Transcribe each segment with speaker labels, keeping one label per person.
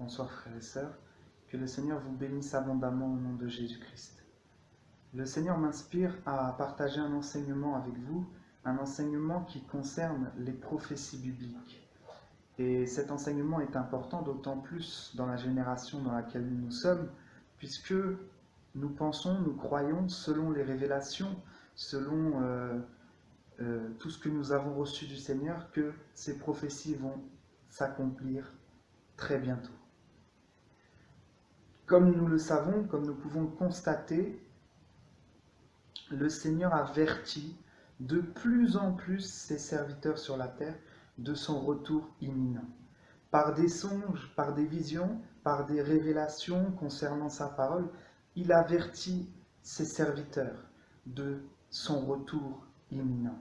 Speaker 1: Bonsoir frères et sœurs, que le Seigneur vous bénisse abondamment au nom de Jésus-Christ. Le Seigneur m'inspire à partager un enseignement avec vous, un enseignement qui concerne les prophéties bibliques. Et cet enseignement est important d'autant plus dans la génération dans laquelle nous sommes, puisque nous pensons, nous croyons, selon les révélations, selon tout ce que nous avons reçu du Seigneur, que ces prophéties vont s'accomplir très bientôt. Comme nous le savons, comme nous pouvons le constater, le Seigneur avertit de plus en plus ses serviteurs sur la terre de son retour imminent. Par des songes, par des visions, par des révélations concernant sa parole, il avertit ses serviteurs de son retour imminent.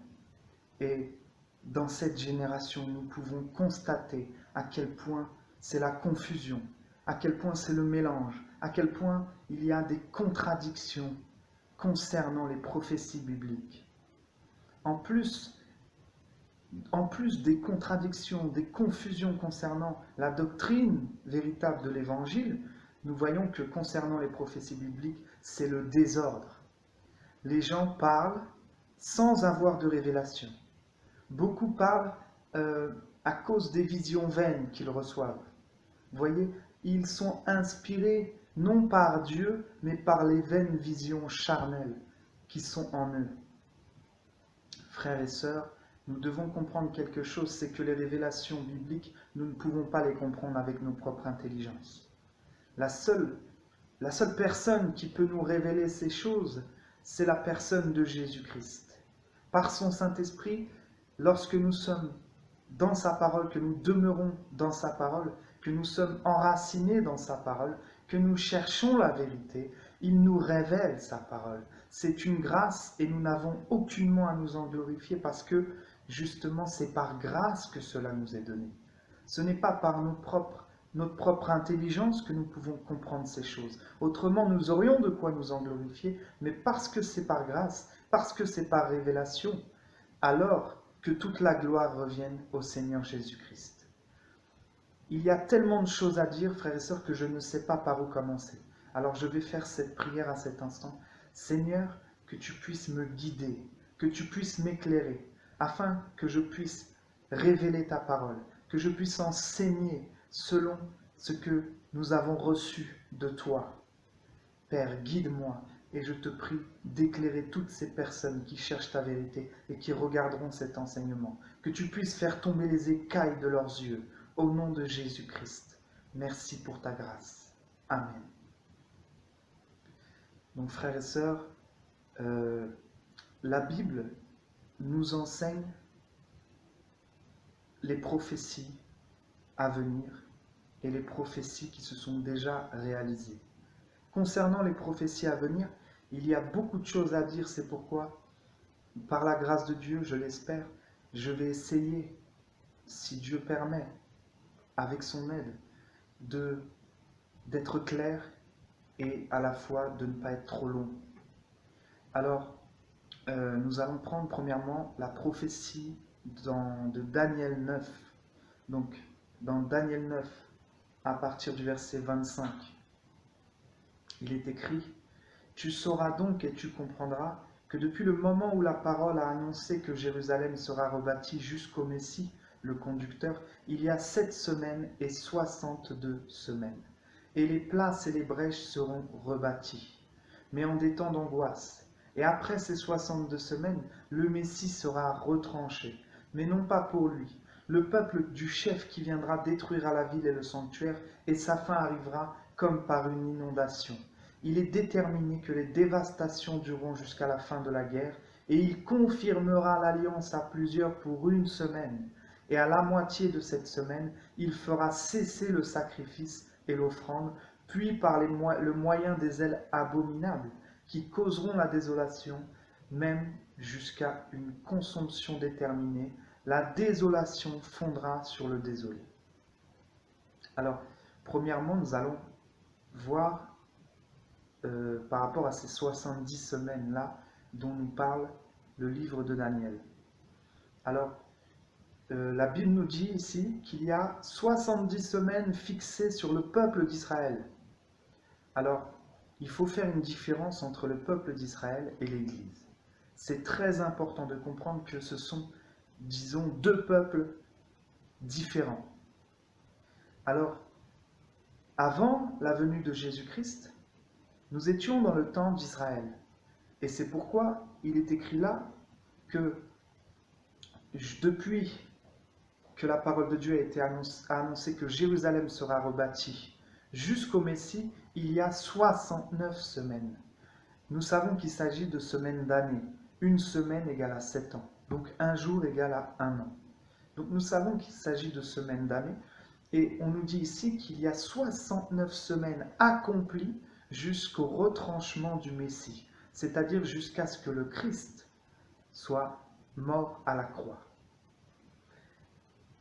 Speaker 1: Et dans cette génération, nous pouvons constater à quel point c'est la confusion, à quel point c'est le mélange, à quel point il y a des contradictions concernant les prophéties bibliques. En plus des contradictions, des confusions concernant la doctrine véritable de l'Évangile, nous voyons que concernant les prophéties bibliques, c'est le désordre. Les gens parlent sans avoir de révélation. Beaucoup parlent à cause des visions vaines qu'ils reçoivent. Vous voyez, ils sont inspirés non par Dieu, mais par les vaines visions charnelles qui sont en eux. Frères et sœurs, nous devons comprendre quelque chose, c'est que les révélations bibliques, nous ne pouvons pas les comprendre avec nos propres intelligences. La seule personne qui peut nous révéler ces choses, c'est la personne de Jésus-Christ. Par son Saint-Esprit, lorsque nous sommes dans sa parole, que nous demeurons dans sa parole, que nous sommes enracinés dans sa parole, que nous cherchons la vérité, il nous révèle sa parole. C'est une grâce et nous n'avons aucunement à nous en glorifier parce que justement c'est par grâce que cela nous est donné. Ce n'est pas par notre propre intelligence que nous pouvons comprendre ces choses. Autrement, nous aurions de quoi nous en glorifier, mais parce que c'est par grâce, parce que c'est par révélation, alors que toute la gloire revienne au Seigneur Jésus-Christ. Il y a tellement de choses à dire, frères et sœurs, que je ne sais pas par où commencer. Alors je vais faire cette prière à cet instant. Seigneur, que tu puisses me guider, que tu puisses m'éclairer, afin que je puisse révéler ta parole, que je puisse enseigner selon ce que nous avons reçu de toi. Père, guide-moi et je te prie d'éclairer toutes ces personnes qui cherchent ta vérité et qui regarderont cet enseignement. Que tu puisses faire tomber les écailles de leurs yeux, au nom de Jésus-Christ. Merci pour ta grâce. Amen. Donc frères et sœurs, la Bible nous enseigne les prophéties à venir et les prophéties qui se sont déjà réalisées. Concernant les prophéties à venir, il y a beaucoup de choses à dire, c'est pourquoi, par la grâce de Dieu, je l'espère, je vais essayer, si Dieu permet, avec son aide, d'être clair et à la fois de ne pas être trop long. Alors, nous allons prendre premièrement la prophétie de Daniel 9. Donc, dans Daniel 9, à partir du verset 25, il est écrit « Tu sauras donc et tu comprendras que depuis le moment où la parole a annoncé que Jérusalem sera rebâtie jusqu'au Messie, le conducteur, il y a 7 semaines et 62 semaines. Et les places et les brèches seront rebâties, mais en des temps d'angoisse. Et après ces 62 semaines, le Messie sera retranché, mais non pas pour lui. Le peuple du chef qui viendra détruira la ville et le sanctuaire, et sa fin arrivera comme par une inondation. Il est déterminé que les dévastations dureront jusqu'à la fin de la guerre, et il confirmera l'alliance à plusieurs pour 1 semaine. Et à la moitié de cette semaine, il fera cesser le sacrifice et l'offrande, puis par le moyen des ailes abominables, qui causeront la désolation, même jusqu'à une consomption déterminée, la désolation fondra sur le désolé. Alors, premièrement, nous allons voir par rapport à ces 70 semaines-là dont nous parle le livre de Daniel. Alors, la Bible nous dit ici qu'il y a 70 semaines fixées sur le peuple d'Israël. Alors, il faut faire une différence entre le peuple d'Israël et l'Église. C'est très important de comprendre que ce sont, disons, deux peuples différents. Alors, avant la venue de Jésus-Christ, nous étions dans le temps d'Israël. Et c'est pourquoi il est écrit là que depuis que la parole de Dieu a été annoncée que Jérusalem sera rebâtie jusqu'au Messie, il y a 69 semaines. Nous savons qu'il s'agit de semaines d'années. Une semaine égale à 7 ans. Donc un jour égale à 1 an. Donc nous savons qu'il s'agit de semaines d'années. Et on nous dit ici qu'il y a 69 semaines accomplies jusqu'au retranchement du Messie. C'est-à-dire jusqu'à ce que le Christ soit mort à la croix.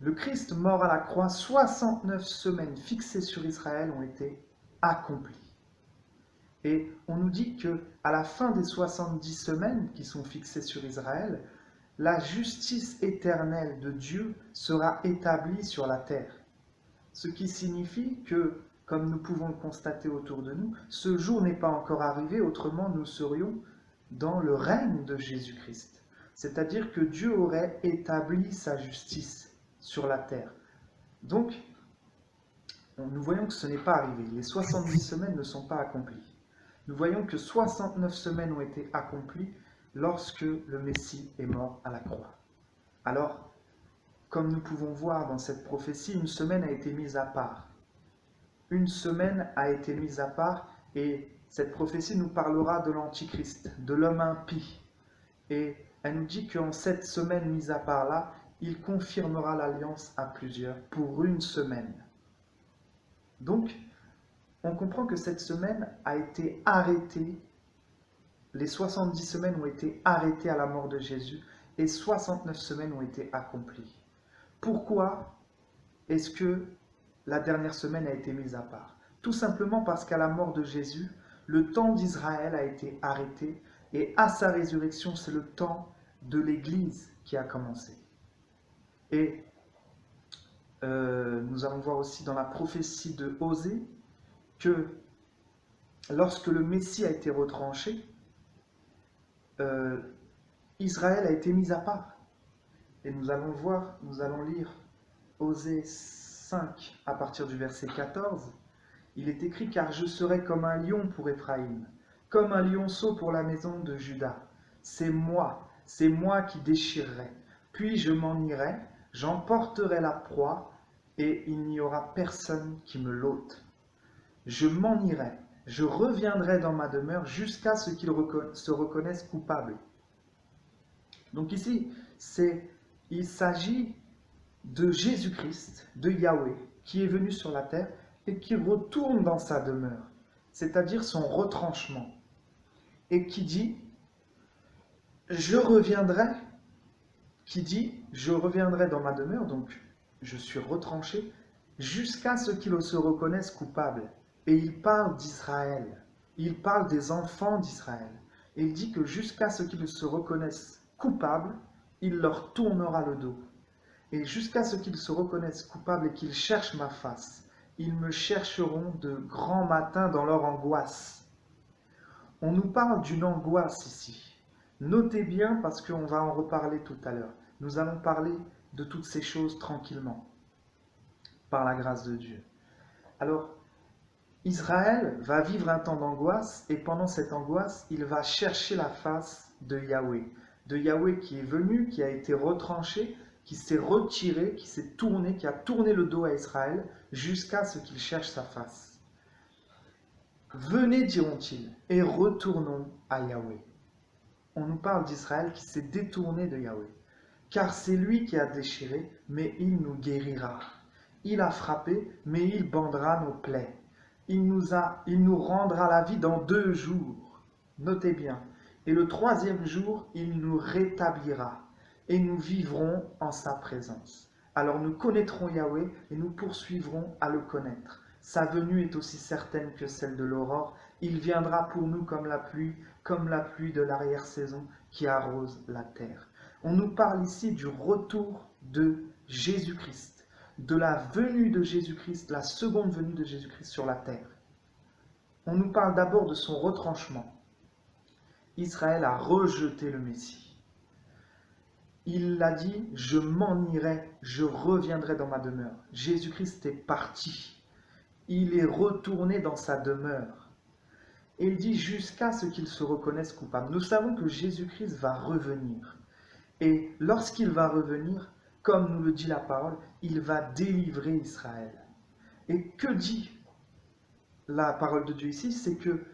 Speaker 1: Le Christ mort à la croix, 69 semaines fixées sur Israël ont été accomplies. Et on nous dit qu'à la fin des 70 semaines qui sont fixées sur Israël, la justice éternelle de Dieu sera établie sur la terre. Ce qui signifie que, comme nous pouvons le constater autour de nous, ce jour n'est pas encore arrivé, autrement nous serions dans le règne de Jésus-Christ. C'est-à-dire que Dieu aurait établi sa justice sur la terre. Donc, nous voyons que ce n'est pas arrivé. Les 70 semaines ne sont pas accomplies. Nous voyons que 69 semaines ont été accomplies lorsque le Messie est mort à la croix. Alors, comme nous pouvons voir dans cette prophétie, une semaine a été mise à part. Une semaine a été mise à part et cette prophétie nous parlera de l'Antichrist, de l'homme impie. Et elle nous dit qu'en cette semaine mise à part-là, il confirmera l'alliance à plusieurs pour une semaine. Donc, on comprend que cette semaine a été arrêtée, les 70 semaines ont été arrêtées à la mort de Jésus et 69 semaines ont été accomplies. Pourquoi est-ce que la dernière semaine a été mise à part? Tout simplement parce qu'à la mort de Jésus, le temps d'Israël a été arrêté et à sa résurrection, c'est le temps de l'Église qui a commencé. Et nous allons voir aussi dans la prophétie de Osée que lorsque le Messie a été retranché, Israël a été mis à part. Et nous allons voir, nous allons lire Osée 5 à partir du verset 14. Il est écrit « Car je serai comme un lion pour Éphraïm, comme un lionceau pour la maison de Juda. C'est moi qui déchirerai. Puis je m'en irai, j'emporterai la proie, et il n'y aura personne qui me l'ôte. Je m'en irai, je reviendrai dans ma demeure jusqu'à ce qu'il se reconnaisse coupable. » Donc ici, il s'agit de Jésus-Christ, de Yahweh, qui est venu sur la terre et qui retourne dans sa demeure, c'est-à-dire son retranchement, et qui dit « Je reviendrai », je reviendrai dans ma demeure, donc je suis retranché, jusqu'à ce qu'il se reconnaisse coupable. Et il parle d'Israël, il parle des enfants d'Israël. Et il dit que jusqu'à ce qu'ils se reconnaissent coupables, il leur tournera le dos. Et jusqu'à ce qu'ils se reconnaissent coupables et qu'ils cherchent ma face, ils me chercheront de grand matin dans leur angoisse. On nous parle d'une angoisse ici. Notez bien parce qu'on va en reparler tout à l'heure. Nous allons parler de toutes ces choses tranquillement, par la grâce de Dieu. Alors, Israël va vivre un temps d'angoisse et pendant cette angoisse, il va chercher la face de Yahweh qui est venu, qui a été retranché, qui s'est retiré, qui s'est tourné, qui a tourné le dos à Israël jusqu'à ce qu'il cherche sa face. Venez, diront-ils, et retournons à Yahweh. On nous parle d'Israël qui s'est détourné de Yahweh. Car c'est lui qui a déchiré, mais il nous guérira. Il a frappé, mais il bandera nos plaies. Il nous rendra la vie dans 2 jours. Notez bien. Et le 3e jour, il nous rétablira. Et nous vivrons en sa présence. Alors nous connaîtrons Yahweh et nous poursuivrons à le connaître. Sa venue est aussi certaine que celle de l'aurore. Il viendra pour nous comme la pluie de l'arrière-saison qui arrose la terre. On nous parle ici du retour de Jésus-Christ, de la venue de Jésus-Christ, la seconde venue de Jésus-Christ sur la terre. On nous parle d'abord de son retranchement. Israël a rejeté le Messie. Il a dit, je m'en irai, je reviendrai dans ma demeure. Jésus-Christ est parti. Il est retourné dans sa demeure. Et il dit jusqu'à ce qu'il se reconnaisse coupable. Nous savons que Jésus-Christ va revenir. Et lorsqu'il va revenir, comme nous le dit la parole, il va délivrer Israël. Et que dit la parole de Dieu ici? C'est que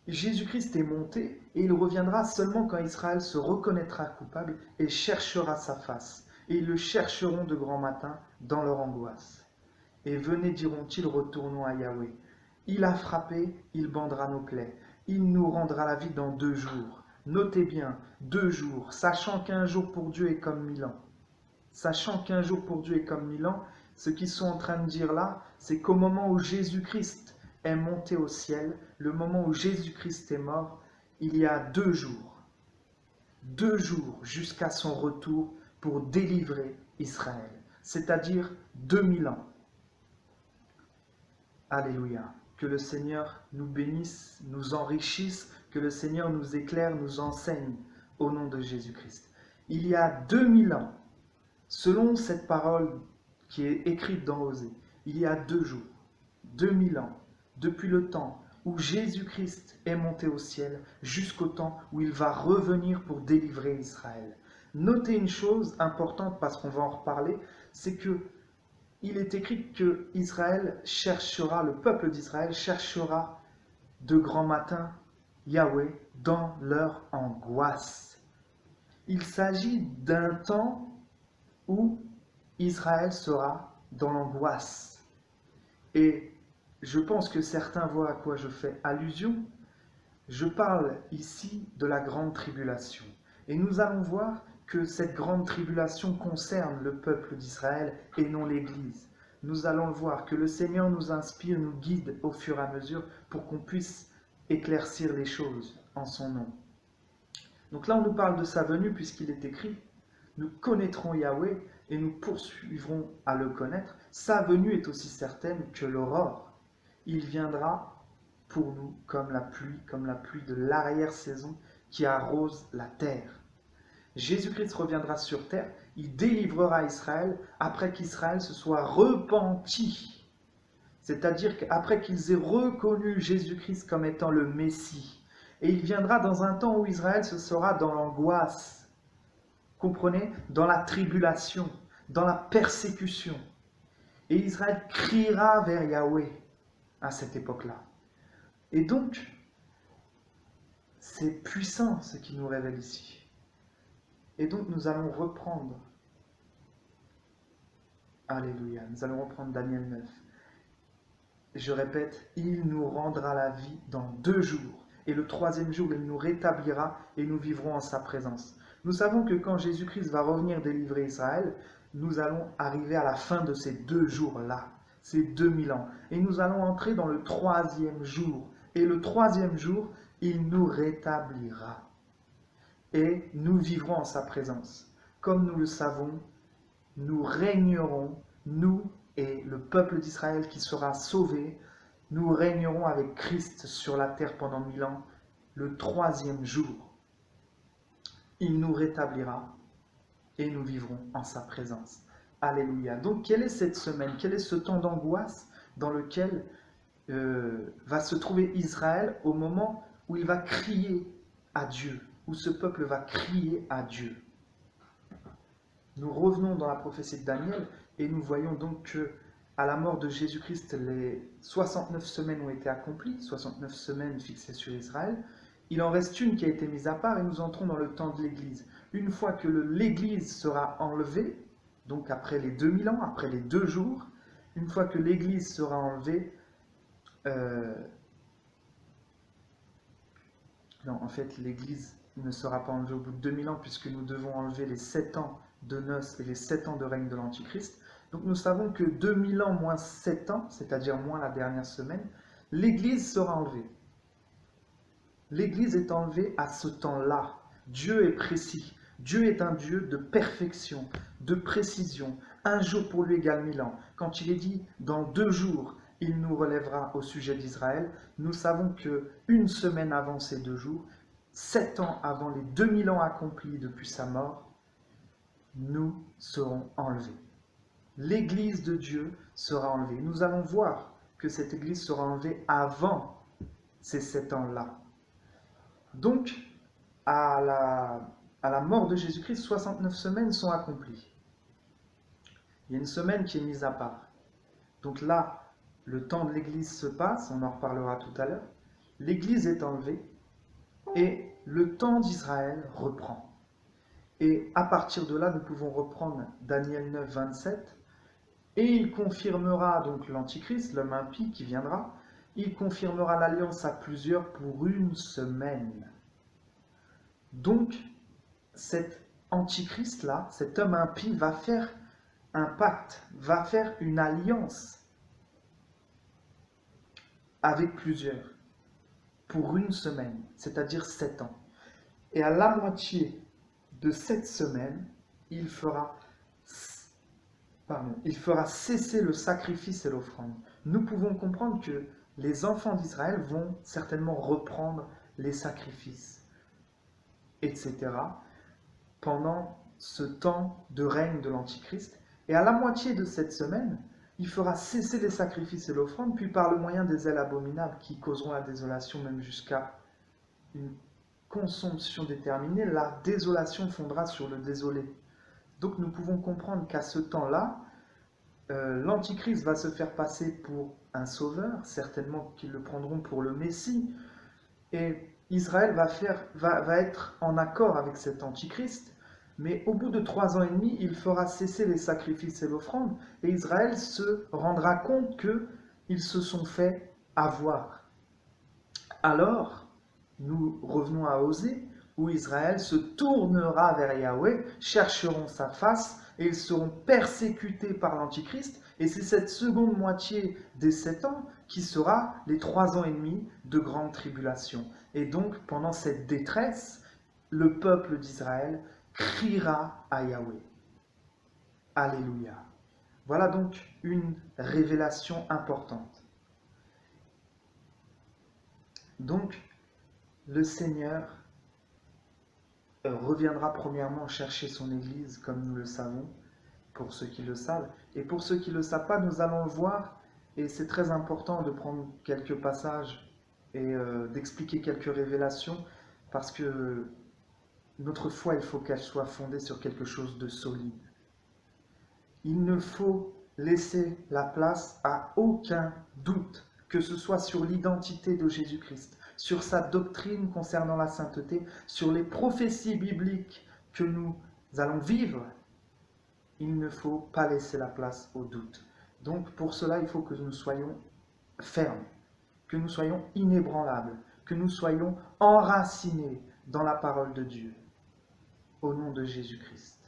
Speaker 1: Jésus-Christ est monté et il reviendra seulement quand Israël se reconnaîtra coupable et cherchera sa face. Et ils le chercheront de grand matin dans leur angoisse. Et venez, diront-ils, retournons à Yahweh. Il a frappé, il bandera nos plaies. Il nous rendra la vie dans 2 jours. Notez bien, 2 jours, sachant qu'un jour pour Dieu est comme 1000 ans. Sachant qu'un jour pour Dieu est comme 1000 ans, ce qu'ils sont en train de dire là, c'est qu'au moment où Jésus-Christ est monté au ciel, le moment où Jésus-Christ est mort, il y a 2 jours. 2 jours jusqu'à son retour pour délivrer Israël. C'est-à-dire 2000 ans. Alléluia. Que le Seigneur nous bénisse, nous enrichisse, que le Seigneur nous éclaire, nous enseigne au nom de Jésus-Christ. Il y a 2000 ans, selon cette parole qui est écrite dans Osée, il y a 2 jours, 2000 ans, depuis le temps où Jésus-Christ est monté au ciel jusqu'au temps où il va revenir pour délivrer Israël. Notez une chose importante parce qu'on va en reparler, c'est que il est écrit que Israël cherchera, le peuple d'Israël cherchera de grand matin Yahweh dans leur angoisse. Il s'agit d'un temps où Israël sera dans l'angoisse. Et je pense que certains voient à quoi je fais allusion. Je parle ici de la grande tribulation. Et nous allons voir que cette grande tribulation concerne le peuple d'Israël et non l'Église. Nous allons le voir, que le Seigneur nous inspire, nous guide au fur et à mesure pour qu'on puisse éclaircir les choses en son nom. Donc là, on nous parle de sa venue puisqu'il est écrit « Nous connaîtrons Yahweh et nous poursuivrons à le connaître. Sa venue est aussi certaine que l'aurore. Il viendra pour nous comme la pluie de l'arrière-saison qui arrose la terre. » Jésus-Christ reviendra sur terre, il délivrera Israël après qu'Israël se soit repenti. C'est-à-dire qu'après qu'ils aient reconnu Jésus-Christ comme étant le Messie. Et il viendra dans un temps où Israël se sera dans l'angoisse. Comprenez? Dans la tribulation, dans la persécution. Et Israël criera vers Yahweh à cette époque-là. Et donc, c'est puissant ce qu'il nous révèle ici. Et donc nous allons reprendre, alléluia, nous allons reprendre Daniel 9. Je répète, il nous rendra la vie dans 2 jours. Et le 3e jour, il nous rétablira et nous vivrons en sa présence. Nous savons que quand Jésus-Christ va revenir délivrer Israël, nous allons arriver à la fin de ces 2 jours-là, ces 2000 ans. Et nous allons entrer dans le 3e jour. Et le 3e jour, il nous rétablira. Et nous vivrons en sa présence. Comme nous le savons, nous régnerons, nous et le peuple d'Israël qui sera sauvé, nous régnerons avec Christ sur la terre pendant 1000 ans, le 3e jour. Il nous rétablira et nous vivrons en sa présence. Alléluia. Donc, quelle est cette semaine? Quel est ce temps d'angoisse dans lequel va se trouver Israël au moment où il va crier à Dieu, où ce peuple va crier à Dieu? Nous revenons dans la prophétie de Daniel et nous voyons donc que à la mort de Jésus-Christ, les 69 semaines ont été accomplies, 69 semaines fixées sur Israël. Il en reste une qui a été mise à part et nous entrons dans le temps de l'Église. Une fois que l'Église sera enlevée, donc après les 2000 ans, après les 2 jours, une fois que l'Église sera enlevée, non, en fait, l'Église ne sera pas enlevée au bout de 2000 ans puisque nous devons enlever les 7 ans de noces et les 7 ans de règne de l'Antichrist. Donc nous savons que 2000 ans moins 7 ans, c'est-à-dire moins la dernière semaine, l'Église sera enlevée. L'Église est enlevée à ce temps-là. Dieu est précis. Dieu est un Dieu de perfection. de précision. Un jour pour lui égale 1000 ans. Quand il est dit dans 2 jours, il nous relèvera au sujet d'Israël, nous savons que une semaine avant ces 2 jours, 7 ans avant les 2000 ans accomplis depuis sa mort, nous serons enlevés. L'Église de Dieu sera enlevée. Nous allons voir que cette Église sera enlevée avant ces 7 ans-là. Donc, à la mort de Jésus-Christ, 69 semaines sont accomplies. Il y a une semaine qui est mise à part. Donc là, le temps de l'Église se passe, on en reparlera tout à l'heure. L'Église est enlevée et le temps d'Israël reprend. Et à partir de là, nous pouvons reprendre Daniel 9, 27. Et il confirmera donc l'Antichrist, l'homme impie qui viendra. Il confirmera l'alliance à plusieurs pour une semaine. Donc, cet Antichrist-là, cet homme impie, va faire un pacte, va faire une alliance avec plusieurs pour une semaine, c'est-à-dire 7 ans. Et à la moitié de cette semaine, il fera cesser le sacrifice et l'offrande. Nous pouvons comprendre que les enfants d'Israël vont certainement reprendre les sacrifices, etc., pendant ce temps de règne de l'Antichrist. Et à la moitié de cette semaine, il fera cesser les sacrifices et l'offrande, puis par le moyen des ailes abominables qui causeront la désolation même jusqu'à une consomption déterminée, la désolation fondra sur le désolé. Donc nous pouvons comprendre qu'à ce temps-là, l'Antichrist va se faire passer pour un sauveur, certainement qu'ils le prendront pour le Messie, et Israël va être en accord avec cet Antichrist, mais au bout de 3 ans et demi, il fera cesser les sacrifices et l'offrande, et Israël se rendra compte qu'ils se sont fait avoir. Alors, nous revenons à Osée, où Israël se tournera vers Yahweh, chercheront sa face, et ils seront persécutés par l'Antichrist, et c'est cette seconde moitié des 7 ans qui sera les 3 ans et demi de grande tribulation. Et donc, pendant cette détresse, le peuple d'Israël criera à Yahweh. Alléluia. Voilà donc une révélation importante. Donc, le Seigneur reviendra premièrement chercher son Église, comme nous le savons, pour ceux qui le savent. Et pour ceux qui ne le savent pas, nous allons le voir, et c'est très important de prendre quelques passages et d'expliquer quelques révélations, parce que notre foi, il faut qu'elle soit fondée sur quelque chose de solide. Il ne faut laisser la place à aucun doute, que ce soit sur l'identité de Jésus-Christ, sur sa doctrine concernant la sainteté, sur les prophéties bibliques que nous allons vivre. Il ne faut pas laisser la place au doute. Donc pour cela, il faut que nous soyons fermes, que nous soyons inébranlables, que nous soyons enracinés dans la parole de Dieu, au nom de Jésus-Christ.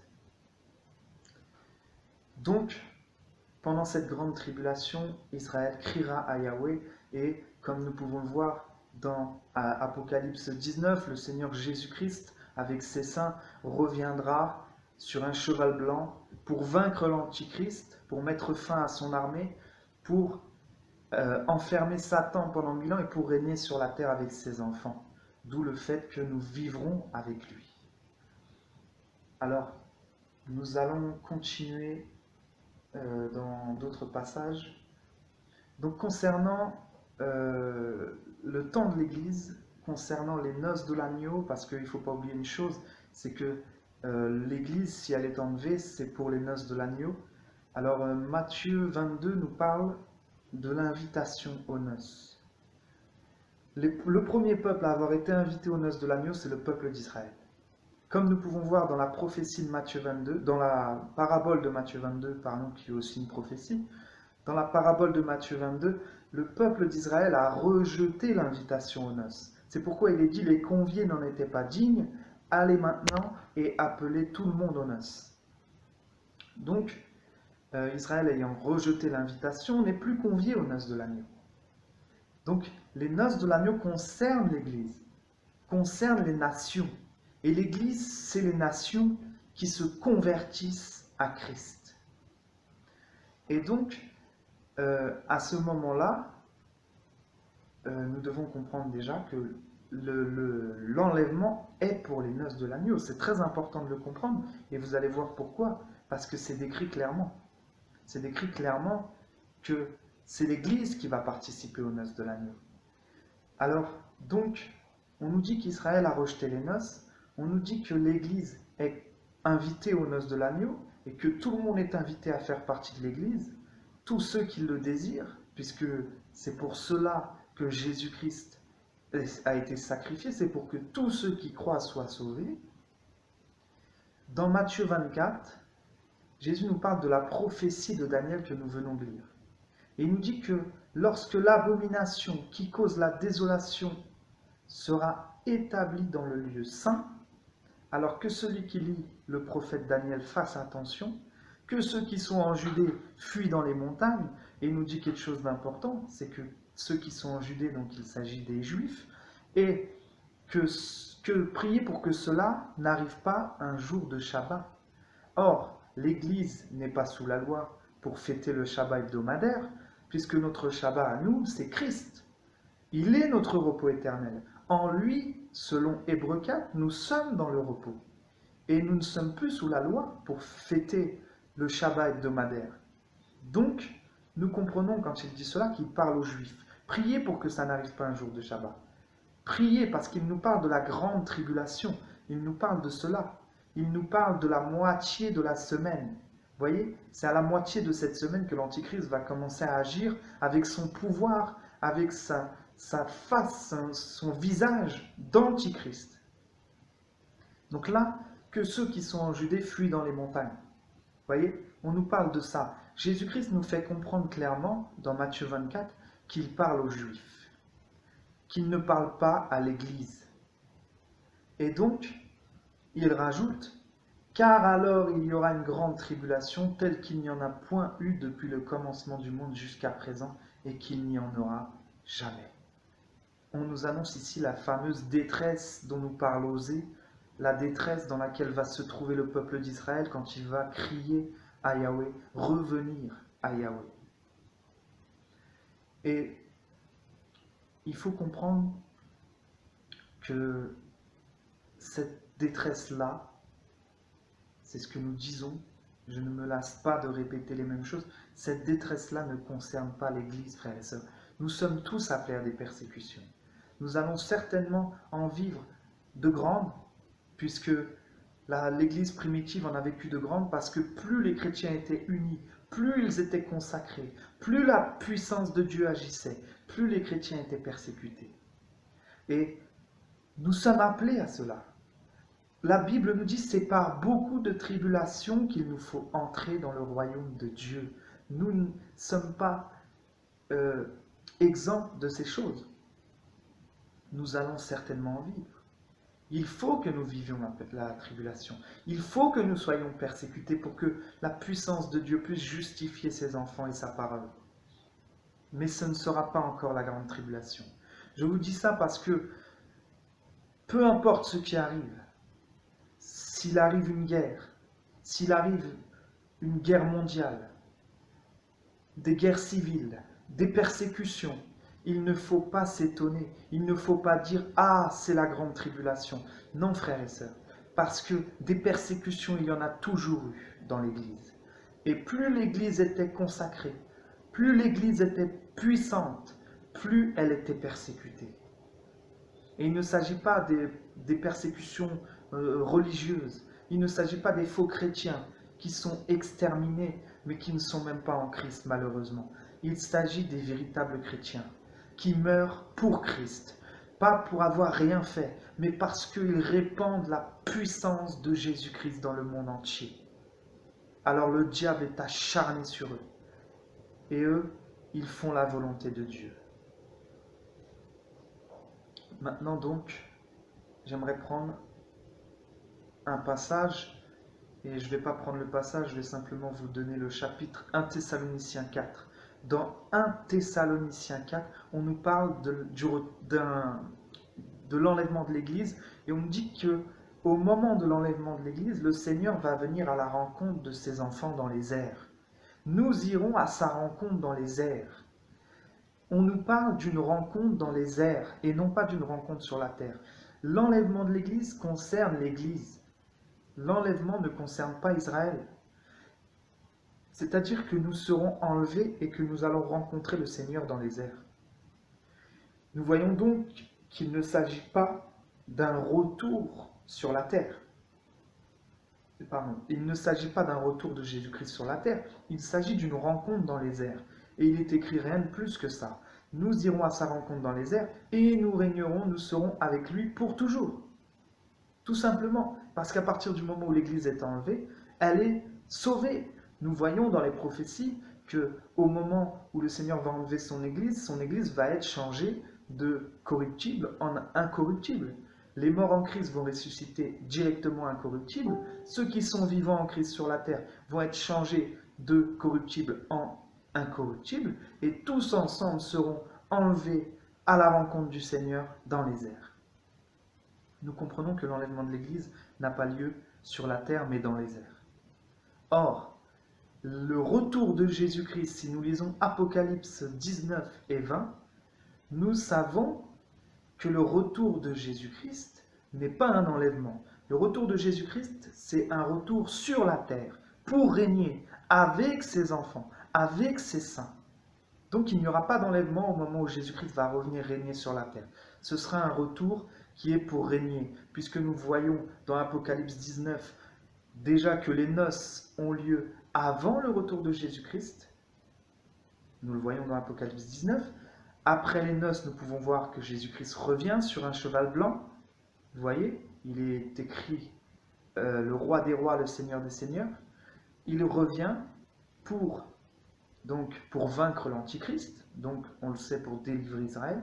Speaker 1: Donc, pendant cette grande tribulation, Israël criera à Yahweh, et comme nous pouvons le voir dans Apocalypse 19, le Seigneur Jésus-Christ, avec ses saints, reviendra sur un cheval blanc pour vaincre l'Antichrist, pour mettre fin à son armée, pour enfermer Satan pendant 1000 ans et pour régner sur la terre avec ses enfants. D'où le fait que nous vivrons avec lui. Alors, nous allons continuer dans d'autres passages. Donc, concernant le temps de l'Église, concernant les noces de l'agneau, parce qu'il ne faut pas oublier une chose, c'est que l'Église, si elle est enlevée, c'est pour les noces de l'agneau. Alors, Matthieu 22 nous parle de l'invitation aux noces. Le premier peuple à avoir été invité aux noces de l'agneau, c'est le peuple d'Israël. Comme nous pouvons voir dans la prophétie de Matthieu 22, dans la parabole de Matthieu 22, pardon, qui est aussi une prophétie, dans la parabole de Matthieu 22, le peuple d'Israël a rejeté l'invitation aux noces. C'est pourquoi il est dit, les conviés n'en étaient pas dignes, allez maintenant et appelez tout le monde aux noces. Donc, Israël ayant rejeté l'invitation n'est plus convié aux noces de l'agneau. Donc, les noces de l'agneau concernent l'Église, concernent les nations. Et l'Église, c'est les nations qui se convertissent à Christ. Et donc, à ce moment-là, nous devons comprendre déjà que l'enlèvement est pour les noces de l'agneau. C'est très important de le comprendre, et vous allez voir pourquoi. Parce que c'est décrit clairement. C'est décrit clairement que c'est l'Église qui va participer aux noces de l'agneau. Alors, donc, on nous dit qu'Israël a rejeté les noces, on nous dit que l'Église est invitée aux noces de l'agneau, et que tout le monde est invité à faire partie de l'Église, tous ceux qui le désirent, puisque c'est pour cela que Jésus-Christ a été sacrifié, c'est pour que tous ceux qui croient soient sauvés. Dans Matthieu 24, Jésus nous parle de la prophétie de Daniel que nous venons de lire. Et il nous dit que lorsque l'abomination qui cause la désolation sera établie dans le lieu saint, alors que celui qui lit le prophète Daniel fasse attention, que ceux qui sont en Judée fuient dans les montagnes, et il nous dit quelque chose d'important, c'est que ceux qui sont en Judée, donc il s'agit des Juifs, et que prier pour que cela n'arrive pas un jour de Shabbat. Or, l'Église n'est pas sous la loi pour fêter le Shabbat hebdomadaire, puisque notre Shabbat à nous, c'est Christ. Il est notre repos éternel. En lui, selon Hébreux 4, nous sommes dans le repos. Et nous ne sommes plus sous la loi pour fêter le Shabbat hebdomadaire. Donc, nous comprenons quand il dit cela qu'il parle aux Juifs. Priez pour que ça n'arrive pas un jour de Shabbat. Priez parce qu'il nous parle de la grande tribulation. Il nous parle de cela. Il nous parle de la moitié de la semaine. Vous voyez, c'est à la moitié de cette semaine que l'Antichrist va commencer à agir avec son pouvoir, avec sa face, son visage d'Antichrist. Donc là, que ceux qui sont en Judée fuient dans les montagnes. Vous voyez, on nous parle de ça. Jésus-Christ nous fait comprendre clairement, dans Matthieu 24, qu'il parle aux Juifs, qu'il ne parle pas à l'Église. Et donc, il rajoute, « Car alors il y aura une grande tribulation telle qu'il n'y en a point eu depuis le commencement du monde jusqu'à présent et qu'il n'y en aura jamais. » On nous annonce ici la fameuse détresse dont nous parle Osée, la détresse dans laquelle va se trouver le peuple d'Israël quand il va crier à Yahweh, revenir à Yahweh. Et il faut comprendre que cette détresse-là, c'est ce que nous disons, je ne me lasse pas de répéter les mêmes choses, cette détresse-là ne concerne pas l'Église, frères et sœurs. Nous sommes tous appelés à des persécutions. Nous allons certainement en vivre de grandes, puisque l'Église primitive en a vécu de grandes, parce que plus les chrétiens étaient unis, plus ils étaient consacrés, plus la puissance de Dieu agissait, plus les chrétiens étaient persécutés. Et nous sommes appelés à cela. La Bible nous dit que c'est par beaucoup de tribulations qu'il nous faut entrer dans le royaume de Dieu. Nous ne sommes pas exempts de ces choses. Nous allons certainement en vivre. Il faut que nous vivions la tribulation. Il faut que nous soyons persécutés pour que la puissance de Dieu puisse justifier ses enfants et sa parole. Mais ce ne sera pas encore la grande tribulation. Je vous dis ça parce que peu importe ce qui arrive, s'il arrive une guerre, s'il arrive une guerre mondiale, des guerres civiles, des persécutions, il ne faut pas s'étonner, il ne faut pas dire « Ah, c'est la grande tribulation ». Non, frères et sœurs, parce que des persécutions, il y en a toujours eu dans l'Église. Et plus l'Église était consacrée, plus l'Église était puissante, plus elle était persécutée. Et il ne s'agit pas des persécutions religieuses, il ne s'agit pas des faux chrétiens qui sont exterminés, mais qui ne sont même pas en Christ, malheureusement. Il s'agit des véritables chrétiens qui meurent pour Christ, pas pour avoir rien fait, mais parce qu'ils répandent la puissance de Jésus-Christ dans le monde entier. Alors le diable est acharné sur eux, et eux, ils font la volonté de Dieu. Maintenant donc, j'aimerais prendre un passage, et je ne vais pas prendre le passage, je vais simplement vous donner le chapitre 1 Thessaloniciens 4. Dans 1 Thessaloniciens 4, on nous parle de l'enlèvement de l'Église, et on nous dit que au moment de l'enlèvement de l'Église, le Seigneur va venir à la rencontre de ses enfants dans les airs. Nous irons à sa rencontre dans les airs. On nous parle d'une rencontre dans les airs et non pas d'une rencontre sur la terre. L'enlèvement de l'Église concerne l'Église. L'enlèvement ne concerne pas Israël. C'est-à-dire que nous serons enlevés et que nous allons rencontrer le Seigneur dans les airs. Nous voyons donc qu'il ne s'agit pas d'un retour sur la terre. Pardon, il ne s'agit pas d'un retour de Jésus-Christ sur la terre, il s'agit d'une rencontre dans les airs. Et il est écrit rien de plus que ça. Nous irons à sa rencontre dans les airs et nous régnerons, nous serons avec lui pour toujours. Tout simplement, parce qu'à partir du moment où l'Église est enlevée, elle est sauvée. Nous voyons dans les prophéties qu'au moment où le Seigneur va enlever son Église va être changée de corruptible en incorruptible. Les morts en Christ vont ressusciter directement incorruptibles. Ceux qui sont vivants en Christ sur la terre vont être changés de corruptible en incorruptible. Et tous ensemble seront enlevés à la rencontre du Seigneur dans les airs. Nous comprenons que l'enlèvement de l'Église n'a pas lieu sur la terre, mais dans les airs. Or, le retour de Jésus-Christ, si nous lisons Apocalypse 19 et 20, nous savons que le retour de Jésus-Christ n'est pas un enlèvement. Le retour de Jésus-Christ, c'est un retour sur la terre pour régner avec ses enfants, avec ses saints. Donc il n'y aura pas d'enlèvement au moment où Jésus-Christ va revenir régner sur la terre. Ce sera un retour qui est pour régner, puisque nous voyons dans Apocalypse 19 déjà que les noces ont lieu avant le retour de Jésus-Christ. Nous le voyons dans Apocalypse 19. Après les noces, nous pouvons voir que Jésus-Christ revient sur un cheval blanc. Vous voyez, il est écrit le roi des rois, le seigneur des seigneurs. Il revient pour vaincre l'Antichrist, donc on le sait pour délivrer Israël,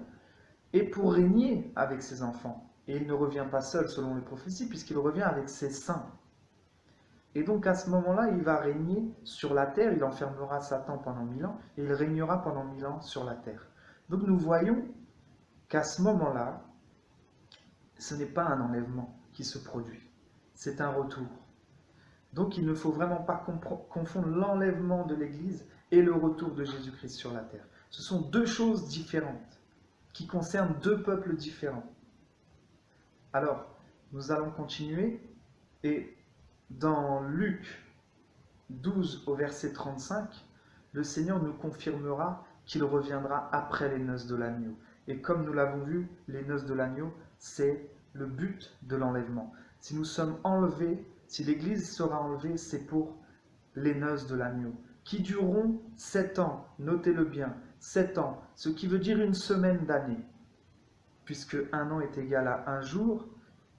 Speaker 1: et pour régner avec ses enfants. Et il ne revient pas seul selon les prophéties, puisqu'il revient avec ses saints. Et donc à ce moment-là, il va régner sur la terre, il enfermera Satan pendant 1000 ans, et il régnera pendant 1000 ans sur la terre. Donc nous voyons qu'à ce moment-là, ce n'est pas un enlèvement qui se produit, c'est un retour. Donc il ne faut vraiment pas confondre l'enlèvement de l'Église et le retour de Jésus-Christ sur la terre. Ce sont deux choses différentes, qui concernent deux peuples différents. Alors, nous allons continuer, et dans Luc 12 au verset 35, le Seigneur nous confirmera qu'il reviendra après les noces de l'agneau. Et comme nous l'avons vu, les noces de l'agneau, c'est le but de l'enlèvement. Si nous sommes enlevés, si l'Église sera enlevée, c'est pour les noces de l'agneau, qui dureront 7 ans, notez-le bien, 7 ans, ce qui veut dire une semaine d'année, puisque un an est égal à un jour,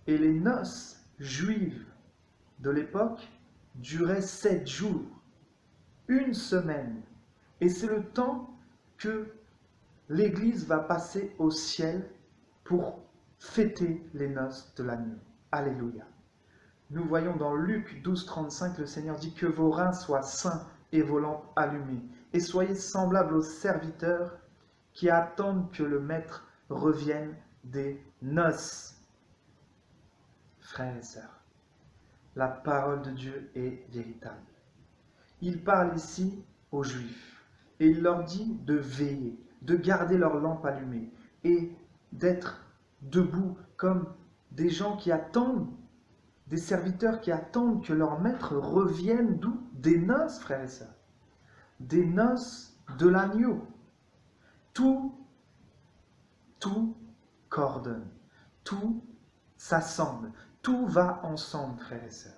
Speaker 1: et les noces juives de l'époque duraient 7 jours, une semaine, et c'est le temps que l'Église va passer au ciel pour fêter les noces de l'agneau. Alléluia. Nous voyons dans Luc 12, 35, le Seigneur dit que vos reins soient saints et vos lampes allumées, et soyez semblables aux serviteurs qui attendent que le Maître revienne des noces. Frères et sœurs, la parole de Dieu est véritable. Il parle ici aux Juifs, et il leur dit de veiller, de garder leurs lampes allumées, et d'être debout comme des gens qui attendent, des serviteurs qui attendent que leur maître revienne d'où? Des noces, frères et sœurs. Des noces de l'agneau. Tout coordonne, tout s'assemble, tout va ensemble, frères et sœurs.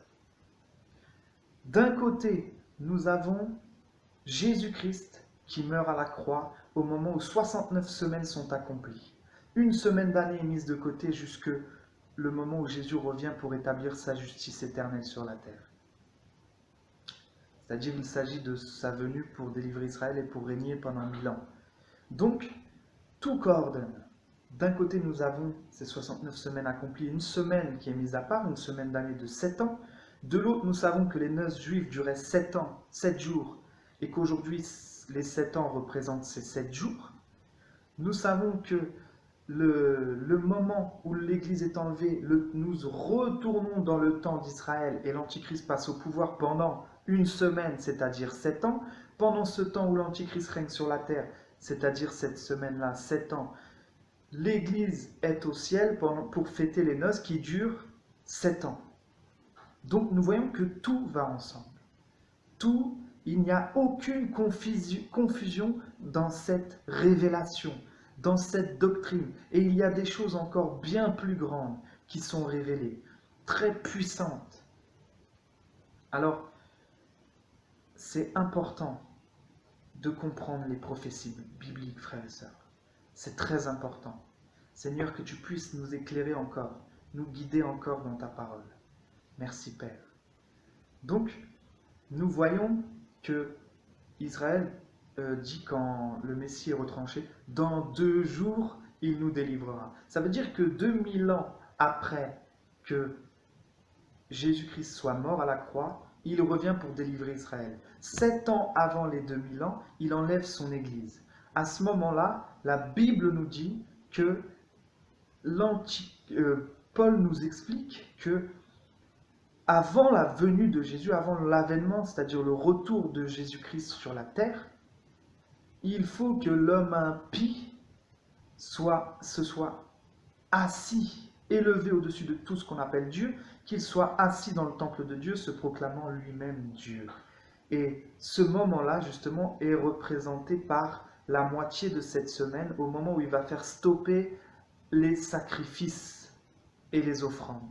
Speaker 1: D'un côté, nous avons Jésus-Christ qui meurt à la croix au moment où 69 semaines sont accomplies. Une semaine d'année est mise de côté jusque le moment où Jésus revient pour établir sa justice éternelle sur la terre. C'est-à-dire qu'il s'agit de sa venue pour délivrer Israël et pour régner pendant 1000 ans. Donc, tout coordonne. D'un côté, nous avons ces 69 semaines accomplies, une semaine qui est mise à part, une semaine d'année de 7 ans. De l'autre, nous savons que les noces juives duraient 7 ans, 7 jours, et qu'aujourd'hui, les 7 ans représentent ces 7 jours. Nous savons que le moment où l'Église est enlevée, nous retournons dans le temps d'Israël et l'Antichrist passe au pouvoir pendant une semaine, c'est-à-dire 7 ans. Pendant ce temps où l'Antichrist règne sur la terre, c'est-à-dire cette semaine-là, 7 ans, l'Église est au ciel pour fêter les noces qui durent 7 ans. Donc nous voyons que tout va ensemble. Tout, il n'y a aucune confusion dans cette révélation, dans cette doctrine. Et il y a des choses encore bien plus grandes qui sont révélées, très puissantes. Alors, c'est important de comprendre les prophéties bibliques, frères et sœurs. C'est très important. Seigneur, que tu puisses nous éclairer encore, nous guider encore dans ta parole. Merci, Père. Donc, nous voyons que Israël dit quand le Messie est retranché, dans 2 jours, il nous délivrera. Ça veut dire que 2000 ans après que Jésus-Christ soit mort à la croix, il revient pour délivrer Israël. 7 ans avant les 2000 ans, il enlève son Église. À ce moment-là, la Bible nous dit que Paul nous explique que avant la venue de Jésus, avant l'avènement, c'est-à-dire le retour de Jésus-Christ sur la terre, il faut que l'homme impie se soit assis, élevé au-dessus de tout ce qu'on appelle Dieu, qu'il soit assis dans le temple de Dieu, se proclamant lui-même Dieu. Et ce moment-là, justement, est représenté par la moitié de cette semaine, au moment où il va faire stopper les sacrifices et les offrandes.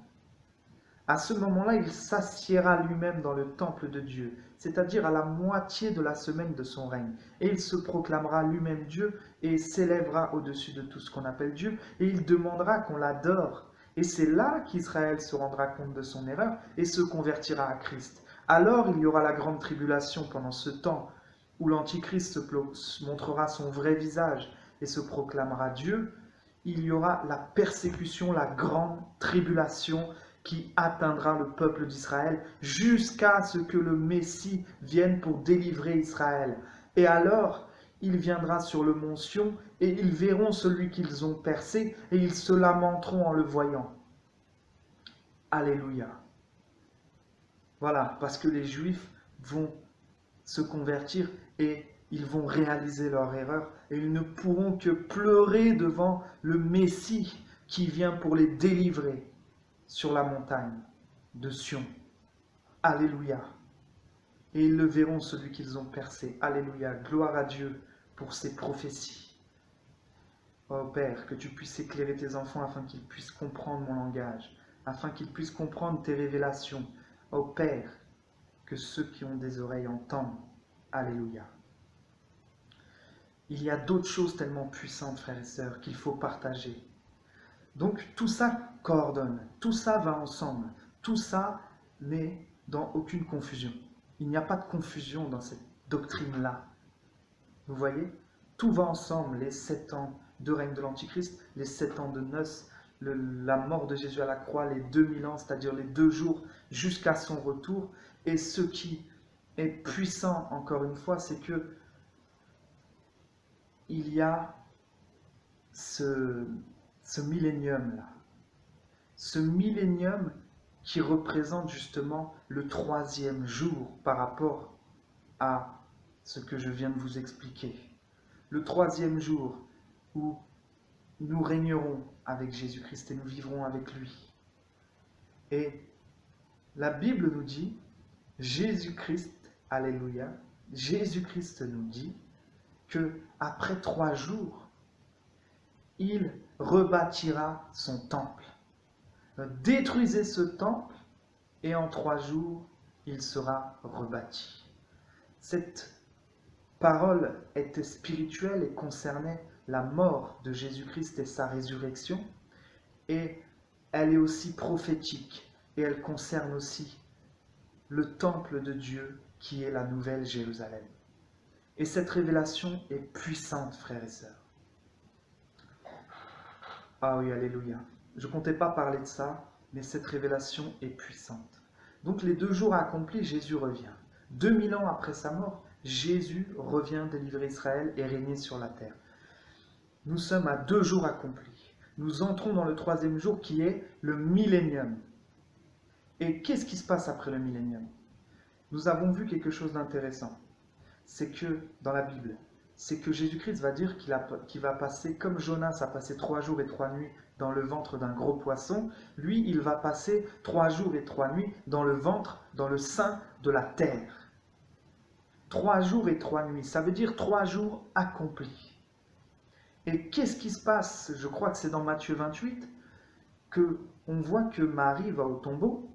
Speaker 1: À ce moment-là, il s'assiera lui-même dans le temple de Dieu, c'est-à-dire à la moitié de la semaine de son règne. Et il se proclamera lui-même Dieu et s'élèvera au-dessus de tout ce qu'on appelle Dieu, et il demandera qu'on l'adore. Et c'est là qu'Israël se rendra compte de son erreur et se convertira à Christ. Alors il y aura la grande tribulation pendant ce temps où l'Antichrist montrera son vrai visage et se proclamera Dieu. Il y aura la persécution, la grande tribulation qui atteindra le peuple d'Israël jusqu'à ce que le Messie vienne pour délivrer Israël. Et alors, il viendra sur le mont Sion et ils verront celui qu'ils ont percé et ils se lamenteront en le voyant. Alléluia. Voilà, parce que les Juifs vont se convertir et ils vont réaliser leur erreur et ils ne pourront que pleurer devant le Messie qui vient pour les délivrer sur la montagne de Sion. Alléluia. Et ils le verront, celui qu'ils ont percé. Alléluia. Gloire à Dieu pour ces prophéties. Oh Père, que tu puisses éclairer tes enfants afin qu'ils puissent comprendre mon langage, afin qu'ils puissent comprendre tes révélations. Oh Père, que ceux qui ont des oreilles entendent. Alléluia. Il y a d'autres choses tellement puissantes, frères et sœurs, qu'il faut partager. Donc tout ça coordonne, tout ça va ensemble, tout ça n'est dans aucune confusion. Il n'y a pas de confusion dans cette doctrine-là. Vous voyez? Tout va ensemble, les 7 ans de règne de l'Antichrist, les 7 ans de noces, la mort de Jésus à la croix, les 2000 ans, c'est-à-dire les 2 jours jusqu'à son retour. Et ce qui est puissant, encore une fois, c'est que il y a ce millénium-là. Ce millénium qui représente justement le 3e jour par rapport à ce que je viens de vous expliquer. Le 3e jour où nous régnerons avec Jésus-Christ et nous vivrons avec lui. Et la Bible nous dit, Jésus-Christ, alléluia, Jésus-Christ nous dit que après 3 jours, il rebâtira son temple. Détruisez ce temple et en 3 jours, il sera rebâti. Cette parole était spirituelle et concernait la mort de Jésus-Christ et sa résurrection. Et elle est aussi prophétique et elle concerne aussi le temple de Dieu qui est la nouvelle Jérusalem. Et cette révélation est puissante, frères et sœurs. Ah oui, alléluia. Je ne comptais pas parler de ça, mais cette révélation est puissante. Donc les 2 jours accomplis, Jésus revient. 2000 ans après sa mort, Jésus revient délivrer Israël et régner sur la terre. Nous sommes à 2 jours accomplis. nous entrons dans le troisième jour qui est le millénium. Et qu'est-ce qui se passe après le millénium? Nous avons vu quelque chose d'intéressant. C'est que dans la Bible, c'est que Jésus-Christ va dire qu'il va passer, comme Jonas a passé 3 jours et 3 nuits dans le ventre d'un gros poisson, lui, il va passer 3 jours et 3 nuits dans le ventre, dans le sein de la terre. 3 jours et 3 nuits, ça veut dire 3 jours accomplis. Et qu'est-ce qui se passe? Je crois que c'est dans Matthieu 28, on voit que Marie va au tombeau,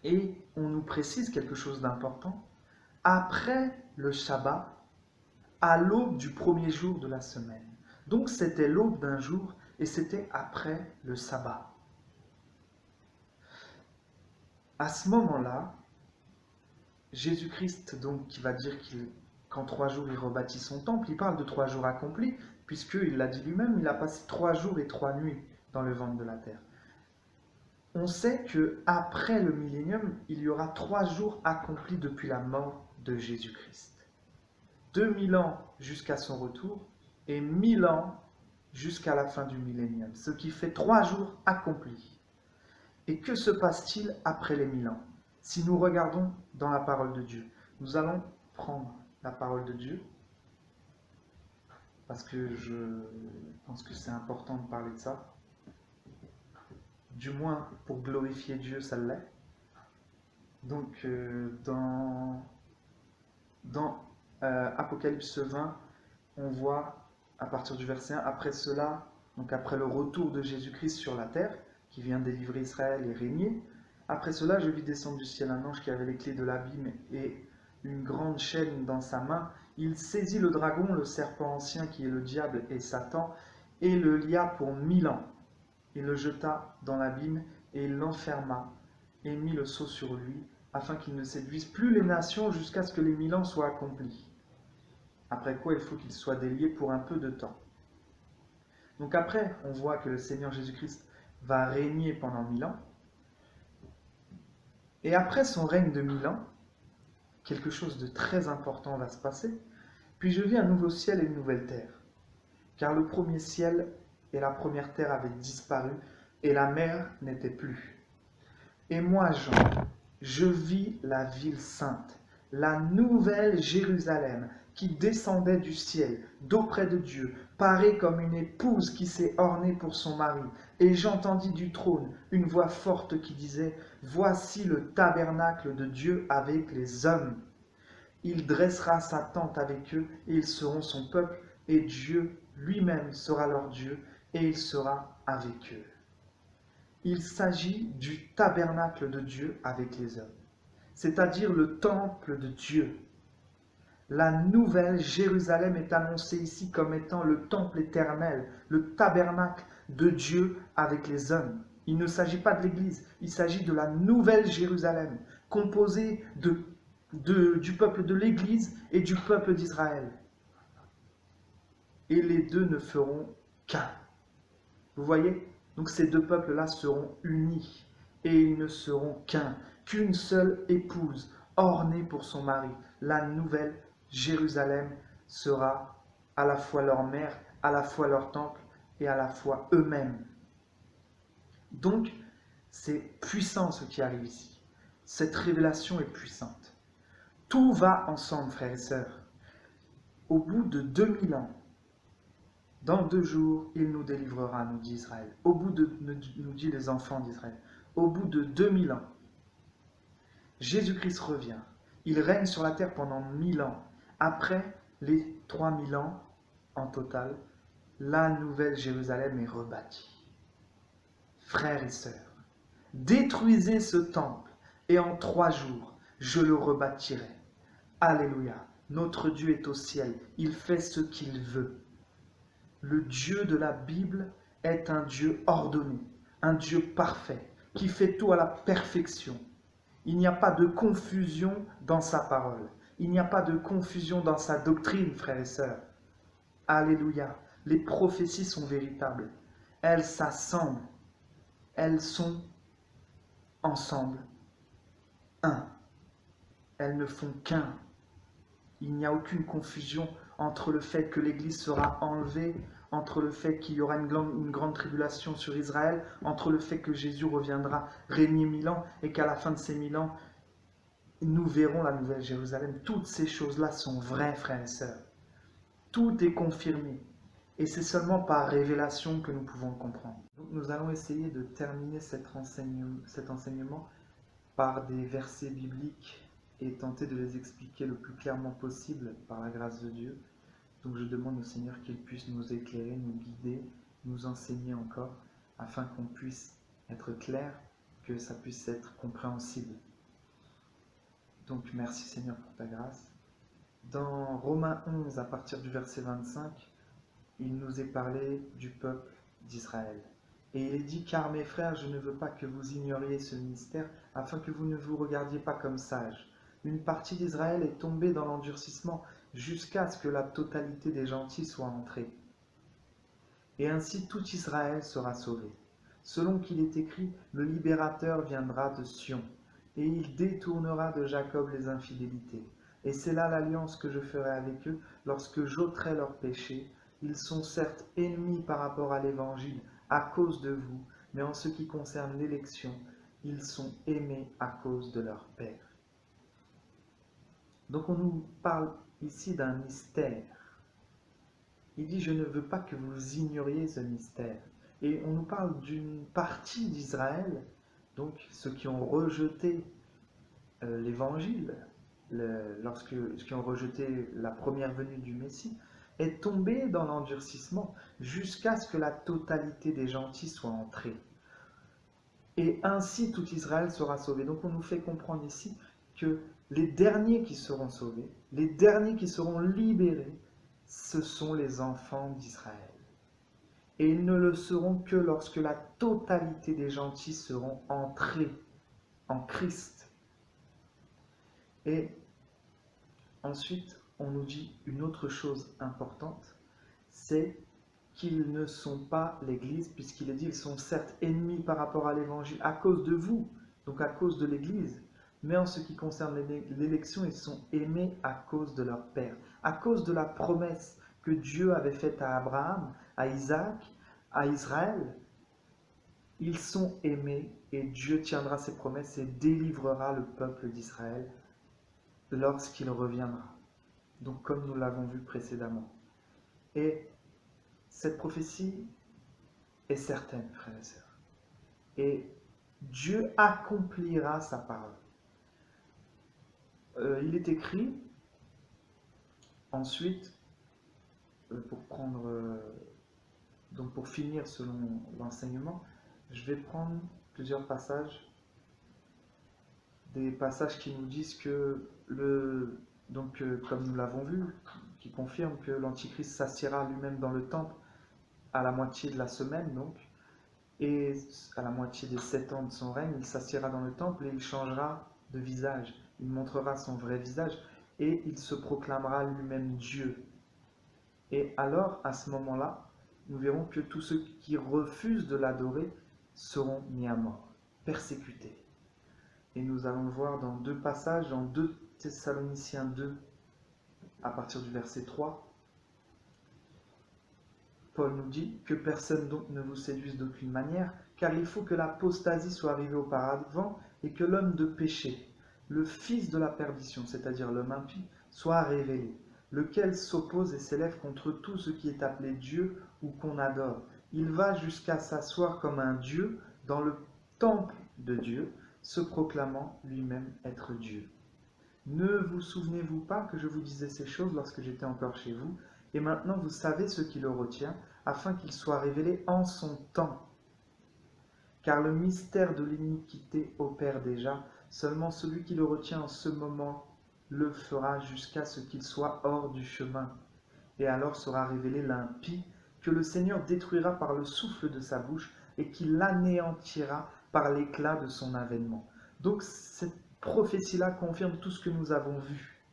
Speaker 1: et on nous précise quelque chose d'important. Après le Shabbat, à l'aube du premier jour de la semaine. Donc c'était l'aube d'un jour et c'était après le sabbat. À ce moment-là, Jésus-Christ, donc, qui va dire qu'en 3 jours il rebâtit son temple, il parle de 3 jours accomplis, puisqu'il l'a dit lui-même, il a passé 3 jours et 3 nuits dans le ventre de la terre. On sait qu'après le millénium, il y aura 3 jours accomplis depuis la mort de Jésus-Christ. 2000 ans jusqu'à son retour et 1000 ans jusqu'à la fin du millénium, ce qui fait 3 jours accomplis. Et que se passe-t-il après les 1000 ans? Si nous regardons dans la parole de Dieu, nous allons prendre la parole de Dieu, parce que je pense que c'est important de parler de ça. Du moins, pour glorifier Dieu, ça l'est. Donc, dans Apocalypse 20, on voit à partir du verset 1, après cela, donc après le retour de Jésus-Christ sur la terre, qui vient délivrer Israël et régner, après cela, je vis descendre du ciel un ange qui avait les clés de l'abîme et une grande chaîne dans sa main. Il saisit le dragon, le serpent ancien qui est le diable et Satan, et le lia pour 1000 ans. Il le jeta dans l'abîme et il l'enferma et mit le sceau sur lui, afin qu'il ne séduise plus les nations jusqu'à ce que les 1000 ans soient accomplis. Après quoi, il faut qu'il soit délié pour un peu de temps. Donc après, on voit que le Seigneur Jésus-Christ va régner pendant 1000 ans. Et après son règne de 1000 ans, quelque chose de très important va se passer. Puis je vis un nouveau ciel et une nouvelle terre. Car le premier ciel et la première terre avaient disparu, et la mer n'était plus. Et moi, Jean, je vis la ville sainte, la nouvelle Jérusalem, qui descendait du ciel, d'auprès de Dieu, parée comme une épouse qui s'est ornée pour son mari. Et j'entendis du trône une voix forte qui disait, « Voici le tabernacle de Dieu avec les hommes. Il dressera sa tente avec eux, et ils seront son peuple, et Dieu lui-même sera leur Dieu, et il sera avec eux. » Il s'agit du tabernacle de Dieu avec les hommes, c'est-à-dire le temple de Dieu. La nouvelle Jérusalem est annoncée ici comme étant le temple éternel, le tabernacle de Dieu avec les hommes. Il ne s'agit pas de l'Église, il s'agit de la nouvelle Jérusalem, composée du peuple de l'Église et du peuple d'Israël. Et les deux ne feront qu'un. Vous voyez? Donc ces deux peuples-là seront unis et ils ne seront qu'une seule épouse ornée pour son mari. La nouvelle Jérusalem sera à la fois leur mère, à la fois leur temple et à la fois eux-mêmes. Donc c'est puissant ce qui arrive ici. Cette révélation est puissante. Tout va ensemble, frères et sœurs. Au bout de 2000 ans, dans 2 jours, il nous délivrera, nous dit Israël. Nous dit les enfants d'Israël. Au bout de 2000 ans, Jésus-Christ revient. Il règne sur la terre pendant 1000 ans. Après les 3000 ans en total, la nouvelle Jérusalem est rebâtie. Frères et sœurs, détruisez ce temple et en 3 jours, je le rebâtirai. Alléluia. Notre Dieu est au ciel. Il fait ce qu'il veut. Le Dieu de la Bible est un Dieu ordonné, un Dieu parfait, qui fait tout à la perfection. Il n'y a pas de confusion dans sa parole. Il n'y a pas de confusion dans sa doctrine, frères et sœurs. Alléluia. Les prophéties sont véritables. Elles s'assemblent. Elles sont ensemble un. Elles ne font qu'un. Il n'y a aucune confusion entre le fait que l'Église sera enlevée entre le fait qu'il y aura une grande tribulation sur Israël, entre le fait que Jésus reviendra régner 1000 ans et qu'à la fin de ces 1000 ans, nous verrons la nouvelle Jérusalem. Toutes ces choses-là sont vraies, frères et sœurs. Tout est confirmé. Et c'est seulement par révélation que nous pouvons le comprendre. Donc nous allons essayer de terminer cet enseignement par des versets bibliques et tenter de les expliquer le plus clairement possible par la grâce de Dieu. Donc je demande au Seigneur qu'il puisse nous éclairer, nous guider, nous enseigner encore, afin qu'on puisse être clair, que ça puisse être compréhensible. Donc merci Seigneur pour ta grâce. Dans Romains 11, à partir du verset 25, il nous est parlé du peuple d'Israël. Et il est dit, car mes frères, je ne veux pas que vous ignoriez ce mystère, afin que vous ne vous regardiez pas comme sages. Une partie d'Israël est tombée dans l'endurcissement jusqu'à ce que la totalité des gentils soit entrée. Et ainsi tout Israël sera sauvé. Selon qu'il est écrit, le libérateur viendra de Sion, et il détournera de Jacob les infidélités. Et c'est là l'alliance que je ferai avec eux lorsque j'ôterai leurs péchés. Ils sont certes ennemis par rapport à l'Évangile à cause de vous, mais en ce qui concerne l'élection, ils sont aimés à cause de leur Père. Donc on nous parle ici d'un mystère. Il dit, je ne veux pas que vous ignoriez ce mystère. Et on nous parle d'une partie d'Israël, donc ceux qui ont rejeté l'Évangile, qui ont rejeté la première venue du Messie, est tombé dans l'endurcissement jusqu'à ce que la totalité des gentils soit entrée. Et ainsi tout Israël sera sauvé. Donc on nous fait comprendre ici que les derniers qui seront sauvés, les derniers qui seront libérés, ce sont les enfants d'Israël. Et ils ne le seront que lorsque la totalité des gentils seront entrés en Christ. Et ensuite, on nous dit une autre chose importante, c'est qu'ils ne sont pas l'Église, puisqu'il est dit, ils sont certes ennemis par rapport à l'Évangile à cause de vous, donc à cause de l'Église, mais en ce qui concerne l'élection, ils sont aimés à cause de leur Père, à cause de la promesse que Dieu avait faite à Abraham, à Isaac, à Israël. Ils sont aimés et Dieu tiendra ses promesses et délivrera le peuple d'Israël lorsqu'il reviendra. Donc comme nous l'avons vu précédemment. Et cette prophétie est certaine, frères et sœurs. Et Dieu accomplira sa parole. Il est écrit, ensuite, pour finir selon l'enseignement, je vais prendre plusieurs passages, des passages qui nous disent que, comme nous l'avons vu, qui confirment que l'Antichrist s'assiera lui-même dans le temple à la moitié de la semaine, donc, et à la moitié des 7 ans de son règne, il s'assiera dans le temple et il changera de visage. Il montrera son vrai visage et il se proclamera lui-même Dieu. Et alors, à ce moment-là, nous verrons que tous ceux qui refusent de l'adorer seront mis à mort, persécutés. Et nous allons le voir dans deux passages, dans 2 Thessaloniciens 2, à partir du verset 3. Paul nous dit que personne donc ne vous séduise d'aucune manière, car il faut que l'apostasie soit arrivée auparavant et que l'homme de péché, le fils de la perdition, c'est-à-dire l'homme impie, soit révélé, lequel s'oppose et s'élève contre tout ce qui est appelé Dieu ou qu'on adore. Il va jusqu'à s'asseoir comme un Dieu dans le temple de Dieu, se proclamant lui-même être Dieu. Ne vous souvenez-vous pas que je vous disais ces choses lorsque j'étais encore chez vous, et maintenant vous savez ce qui le retient, afin qu'il soit révélé en son temps. Car le mystère de l'iniquité opère déjà, seulement celui qui le retient en ce moment le fera jusqu'à ce qu'il soit hors du chemin. Et alors sera révélé l'impie, que le Seigneur détruira par le souffle de sa bouche, et qui l'anéantira par l'éclat de son avènement. Donc cette prophétie-là confirme tout ce que nous avons vu.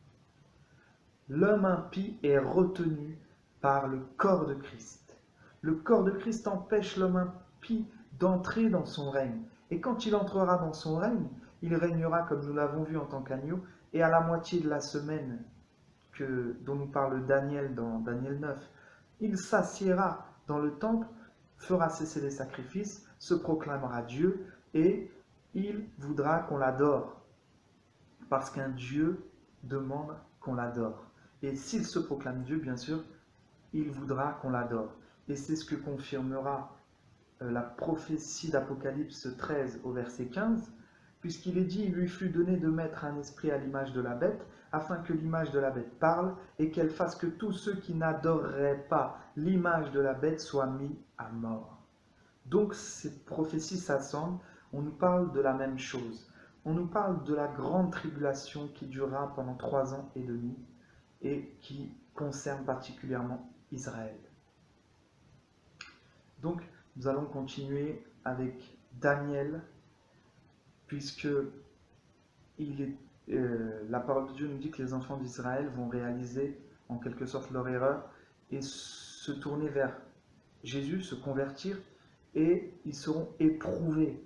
Speaker 1: L'homme impie est retenu par le corps de Christ. Le corps de Christ empêche l'homme impie d'entrer dans son règne. Et quand il entrera dans son règne, il régnera comme nous l'avons vu en tant qu'agneau, et à la moitié de la semaine dont nous parle Daniel dans Daniel 9, Il s'assiera dans le temple, fera cesser les sacrifices, se proclamera Dieu et il voudra qu'on l'adore. Parce qu'un Dieu demande qu'on l'adore. Et s'il se proclame Dieu, bien sûr, il voudra qu'on l'adore. Et c'est ce que confirmera la prophétie d'Apocalypse 13 au verset 15, puisqu'il est dit, il lui fut donné de mettre un esprit à l'image de la bête, afin que l'image de la bête parle, et qu'elle fasse que tous ceux qui n'adoreraient pas l'image de la bête soient mis à mort. Donc ces prophéties s'assemblent, on nous parle de la même chose. On nous parle de la grande tribulation qui durera pendant 3 ans et demi et qui concerne particulièrement Israël. Donc nous allons continuer avec Daniel, puisque la parole de Dieu nous dit que les enfants d'Israël vont réaliser en quelque sorte leur erreur et se tourner vers Jésus, se convertir, et ils seront éprouvés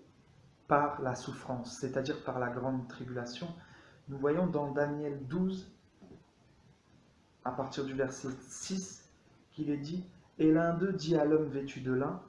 Speaker 1: par la souffrance, c'est-à-dire par la grande tribulation. Nous voyons dans Daniel 12, à partir du verset 6, qu'il est dit « Et l'un d'eux dit à l'homme vêtu de lin,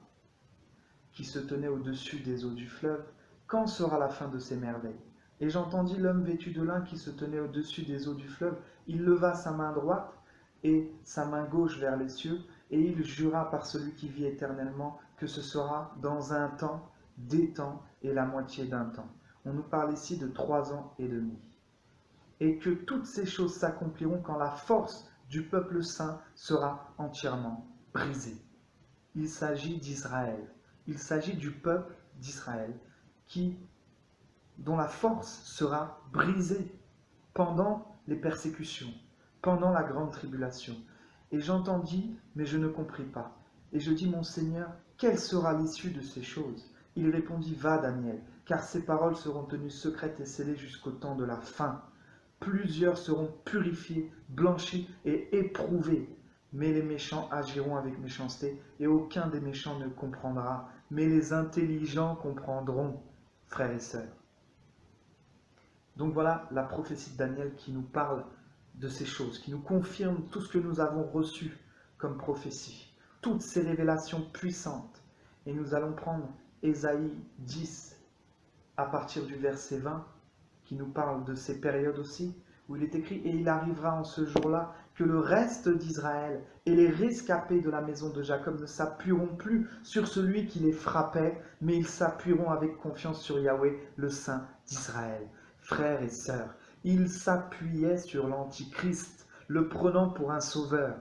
Speaker 1: qui se tenait au-dessus des eaux du fleuve, quand sera la fin de ces merveilles ? Et j'entendis l'homme vêtu de lin qui se tenait au-dessus des eaux du fleuve, il leva sa main droite et sa main gauche vers les cieux, et il jura par celui qui vit éternellement que ce sera dans un temps, des temps et la moitié d'un temps. » On nous parle ici de 3 ans et demi. Et que toutes ces choses s'accompliront quand la force du peuple saint sera entièrement brisée. Il s'agit d'Israël. Il s'agit du peuple d'Israël dont la force sera brisée pendant les persécutions, pendant la grande tribulation. Et j'entendis, mais je ne compris pas. Et je dis, mon Seigneur, quelle sera l'issue de ces choses ? Il répondit, va Daniel, car ces paroles seront tenues secrètes et scellées jusqu'au temps de la fin. Plusieurs seront purifiés, blanchis et éprouvés. Mais les méchants agiront avec méchanceté, et aucun des méchants ne comprendra. Mais les intelligents comprendront, frères et sœurs. Donc voilà la prophétie de Daniel qui nous parle de ces choses, qui nous confirme tout ce que nous avons reçu comme prophétie, toutes ces révélations puissantes. Et nous allons prendre Ésaïe 10 à partir du verset 20, qui nous parle de ces périodes aussi, où il est écrit « Et il arrivera en ce jour-là que le reste d'Israël et les rescapés de la maison de Jacob ne s'appuieront plus sur celui qui les frappait, mais ils s'appuieront avec confiance sur Yahweh, le Saint d'Israël. » Frères et sœurs, ils s'appuyaient sur l'Antichrist, le prenant pour un sauveur.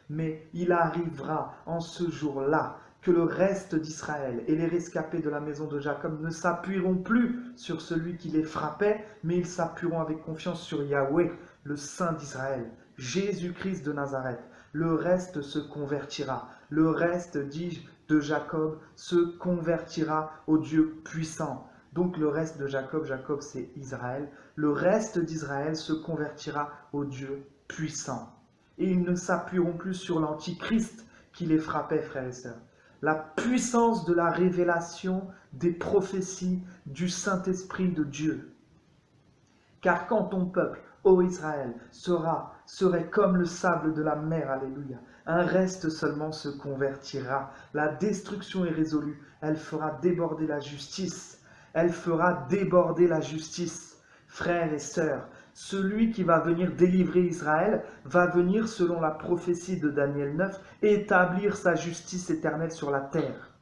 Speaker 1: Mais il arrivera en ce jour-là que le reste d'Israël et les rescapés de la maison de Jacob ne s'appuieront plus sur celui qui les frappait, mais ils s'appuieront avec confiance sur Yahweh, le Saint d'Israël, Jésus-Christ de Nazareth. Le reste se convertira. Le reste, dis-je, de Jacob se convertira au Dieu puissant. Donc le reste de Jacob, Jacob c'est Israël, le reste d'Israël se convertira au Dieu puissant. Et ils ne s'appuieront plus sur l'Antichrist qui les frappait, frères et sœurs. La puissance de la révélation des prophéties du Saint-Esprit de Dieu. Car quand ton peuple, ô Israël, serait comme le sable de la mer, alléluia, un reste seulement se convertira. La destruction est résolue, elle fera déborder la justice. Elle fera déborder la justice. Frères et sœurs, celui qui va venir délivrer Israël va venir, selon la prophétie de Daniel 9, établir sa justice éternelle sur la terre.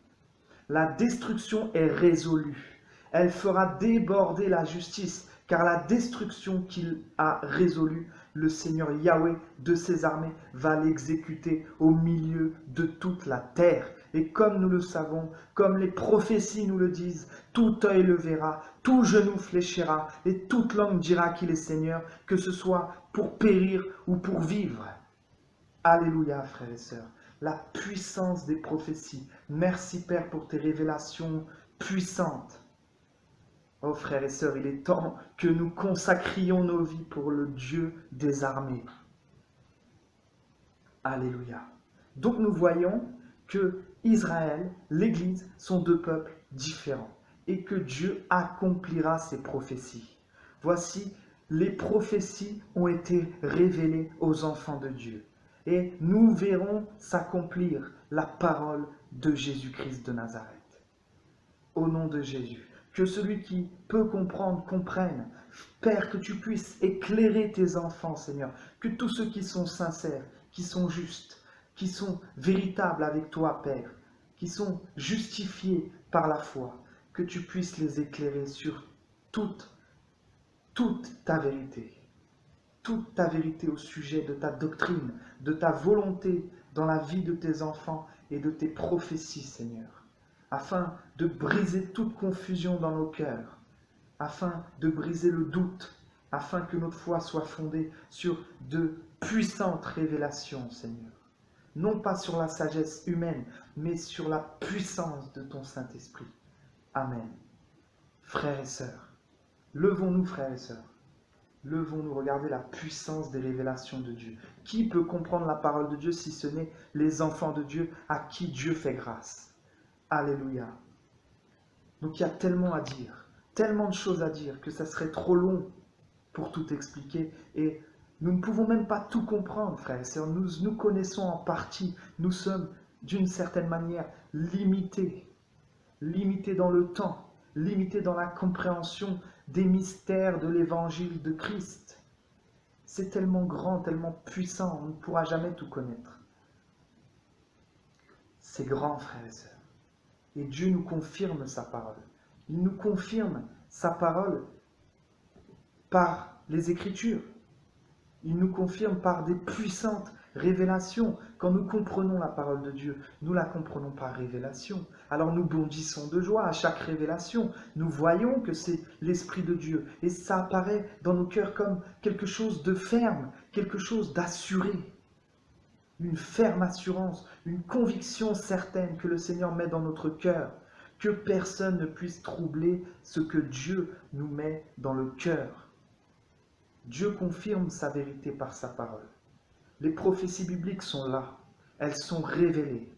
Speaker 1: La destruction est résolue. Elle fera déborder la justice, car la destruction qu'il a résolue, le Seigneur Yahweh de ses armées va l'exécuter au milieu de toute la terre. Et comme nous le savons, comme les prophéties nous le disent, tout œil le verra, tout genou fléchira, et toute langue dira qu'il est Seigneur, que ce soit pour périr ou pour vivre. Alléluia, frères et sœurs. La puissance des prophéties. Merci, Père, pour tes révélations puissantes. Oh, frères et sœurs, il est temps que nous consacrions nos vies pour le Dieu des armées. Alléluia. Donc nous voyons que Israël, l'Église, sont 2 peuples différents et que Dieu accomplira ses prophéties. Voici, les prophéties ont été révélées aux enfants de Dieu. et nous verrons s'accomplir la parole de Jésus-Christ de Nazareth. Au nom de Jésus, que celui qui peut comprendre, comprenne. Père, que tu puisses éclairer tes enfants, Seigneur, que tous ceux qui sont sincères, qui sont justes, qui sont véritables avec toi, Père, qui sont justifiés par la foi, que tu puisses les éclairer sur toute ta vérité au sujet de ta doctrine, de ta volonté dans la vie de tes enfants et de tes prophéties, Seigneur, afin de briser toute confusion dans nos cœurs, afin de briser le doute, afin que notre foi soit fondée sur de puissantes révélations, Seigneur. Non pas sur la sagesse humaine, mais sur la puissance de ton Saint-Esprit. Amen. Frères et sœurs, levons-nous, frères et sœurs. Levons-nous, regardez la puissance des révélations de Dieu. Qui peut comprendre la parole de Dieu si ce n'est les enfants de Dieu à qui Dieu fait grâce? Alléluia. Donc il y a tellement à dire, tellement de choses à dire que ça serait trop long pour tout expliquer. Et nous ne pouvons même pas tout comprendre, frères et sœurs. Nous connaissons en partie. Nous sommes d'une certaine manière limités dans le temps, limités dans la compréhension des mystères de l'évangile de Christ. C'est tellement grand, tellement puissant, on ne pourra jamais tout connaître. C'est grand, frères et sœurs. Et Dieu nous confirme sa parole. Il nous confirme sa parole par les Écritures. Il nous confirme par des puissantes révélations. Quand nous comprenons la parole de Dieu, nous la comprenons par révélation. Alors nous bondissons de joie à chaque révélation. Nous voyons que c'est l'Esprit de Dieu. Et ça apparaît dans nos cœurs comme quelque chose de ferme, quelque chose d'assuré. Une ferme assurance, une conviction certaine que le Seigneur met dans notre cœur. Que personne ne puisse troubler ce que Dieu nous met dans le cœur. Dieu confirme sa vérité par sa parole. Les prophéties bibliques sont là, elles sont révélées.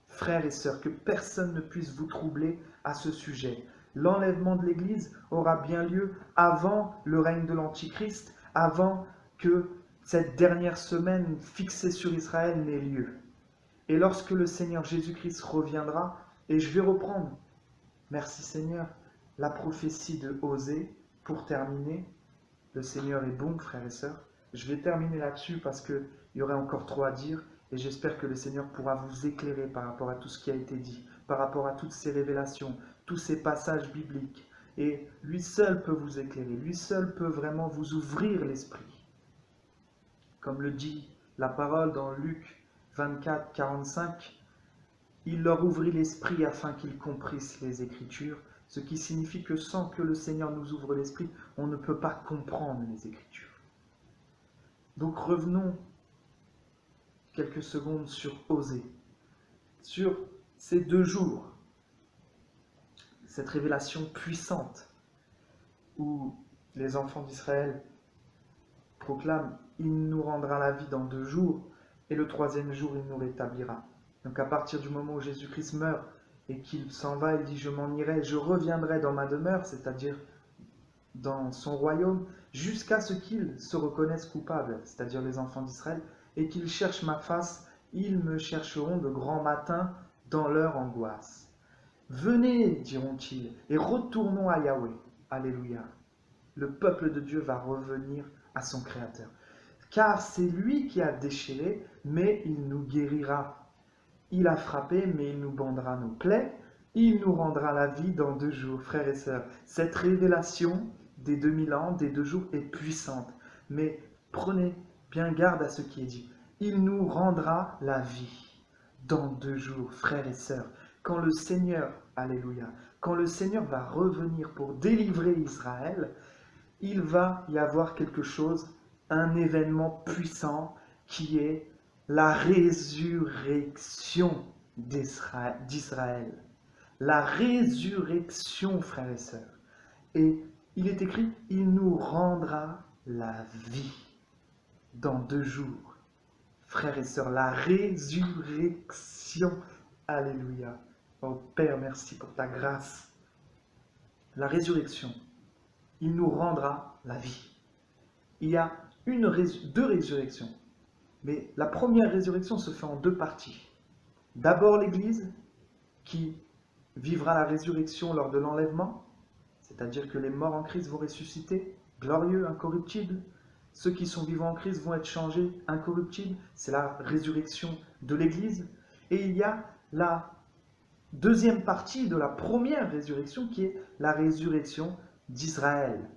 Speaker 1: Frères et sœurs, que personne ne puisse vous troubler à ce sujet. L'enlèvement de l'Église aura bien lieu avant le règne de l'Antichrist, avant que cette dernière semaine fixée sur Israël n'ait lieu. Et lorsque le Seigneur Jésus-Christ reviendra, et je vais reprendre, merci Seigneur, la prophétie de Osée pour terminer. Le Seigneur est bon, frères et sœurs. Je vais terminer là-dessus parce qu'il y aurait encore trop à dire et j'espère que le Seigneur pourra vous éclairer par rapport à tout ce qui a été dit, par rapport à toutes ces révélations, tous ces passages bibliques. Et lui seul peut vous éclairer, lui seul peut vraiment vous ouvrir l'esprit. Comme le dit la parole dans Luc 24, 45, il leur ouvrit l'esprit afin qu'ils comprissent les Écritures, ce qui signifie que sans que le Seigneur nous ouvre l'esprit, on ne peut pas comprendre les Écritures. Donc revenons quelques secondes sur Osée, sur ces 2 jours, cette révélation puissante où les enfants d'Israël proclament « Il nous rendra la vie dans 2 jours et le 3e jour il nous rétablira ». Donc à partir du moment où Jésus-Christ meurt et qu'il s'en va, il dit « Je m'en irai, je reviendrai dans ma demeure », c'est-à-dire dans son royaume, jusqu'à ce qu'ils se reconnaissent coupables, c'est-à-dire les enfants d'Israël, et qu'ils cherchent ma face, ils me chercheront de grand matin dans leur angoisse. Venez, diront-ils, et retournons à Yahweh. Alléluia. Le peuple de Dieu va revenir à son Créateur. Car c'est lui qui a déchiré, mais il nous guérira. Il a frappé, mais il nous bandera nos plaies. Il nous rendra la vie dans 2 jours. Frères et sœurs, cette révélation des 2000 ans, des 2 jours est puissante. Mais prenez bien garde à ce qui est dit. Il nous rendra la vie dans 2 jours, frères et sœurs. Quand le Seigneur, alléluia, quand le Seigneur va revenir pour délivrer Israël, il va y avoir quelque chose, un événement puissant qui est la résurrection d'Israël. La résurrection, frères et sœurs. Et il est écrit, il nous rendra la vie dans 2 jours. Frères et sœurs, la résurrection. Alléluia. Oh Père, merci pour ta grâce. La résurrection. Il nous rendra la vie. Il y a 2 résurrections. Mais la première résurrection se fait en deux parties. D'abord l'Église, qui vivra la résurrection lors de l'enlèvement, c'est-à-dire que les morts en Christ vont ressusciter, glorieux, incorruptibles. Ceux qui sont vivants en Christ vont être changés, incorruptibles. C'est la résurrection de l'Église. Et il y a la deuxième partie de la première résurrection qui est la résurrection d'Israël.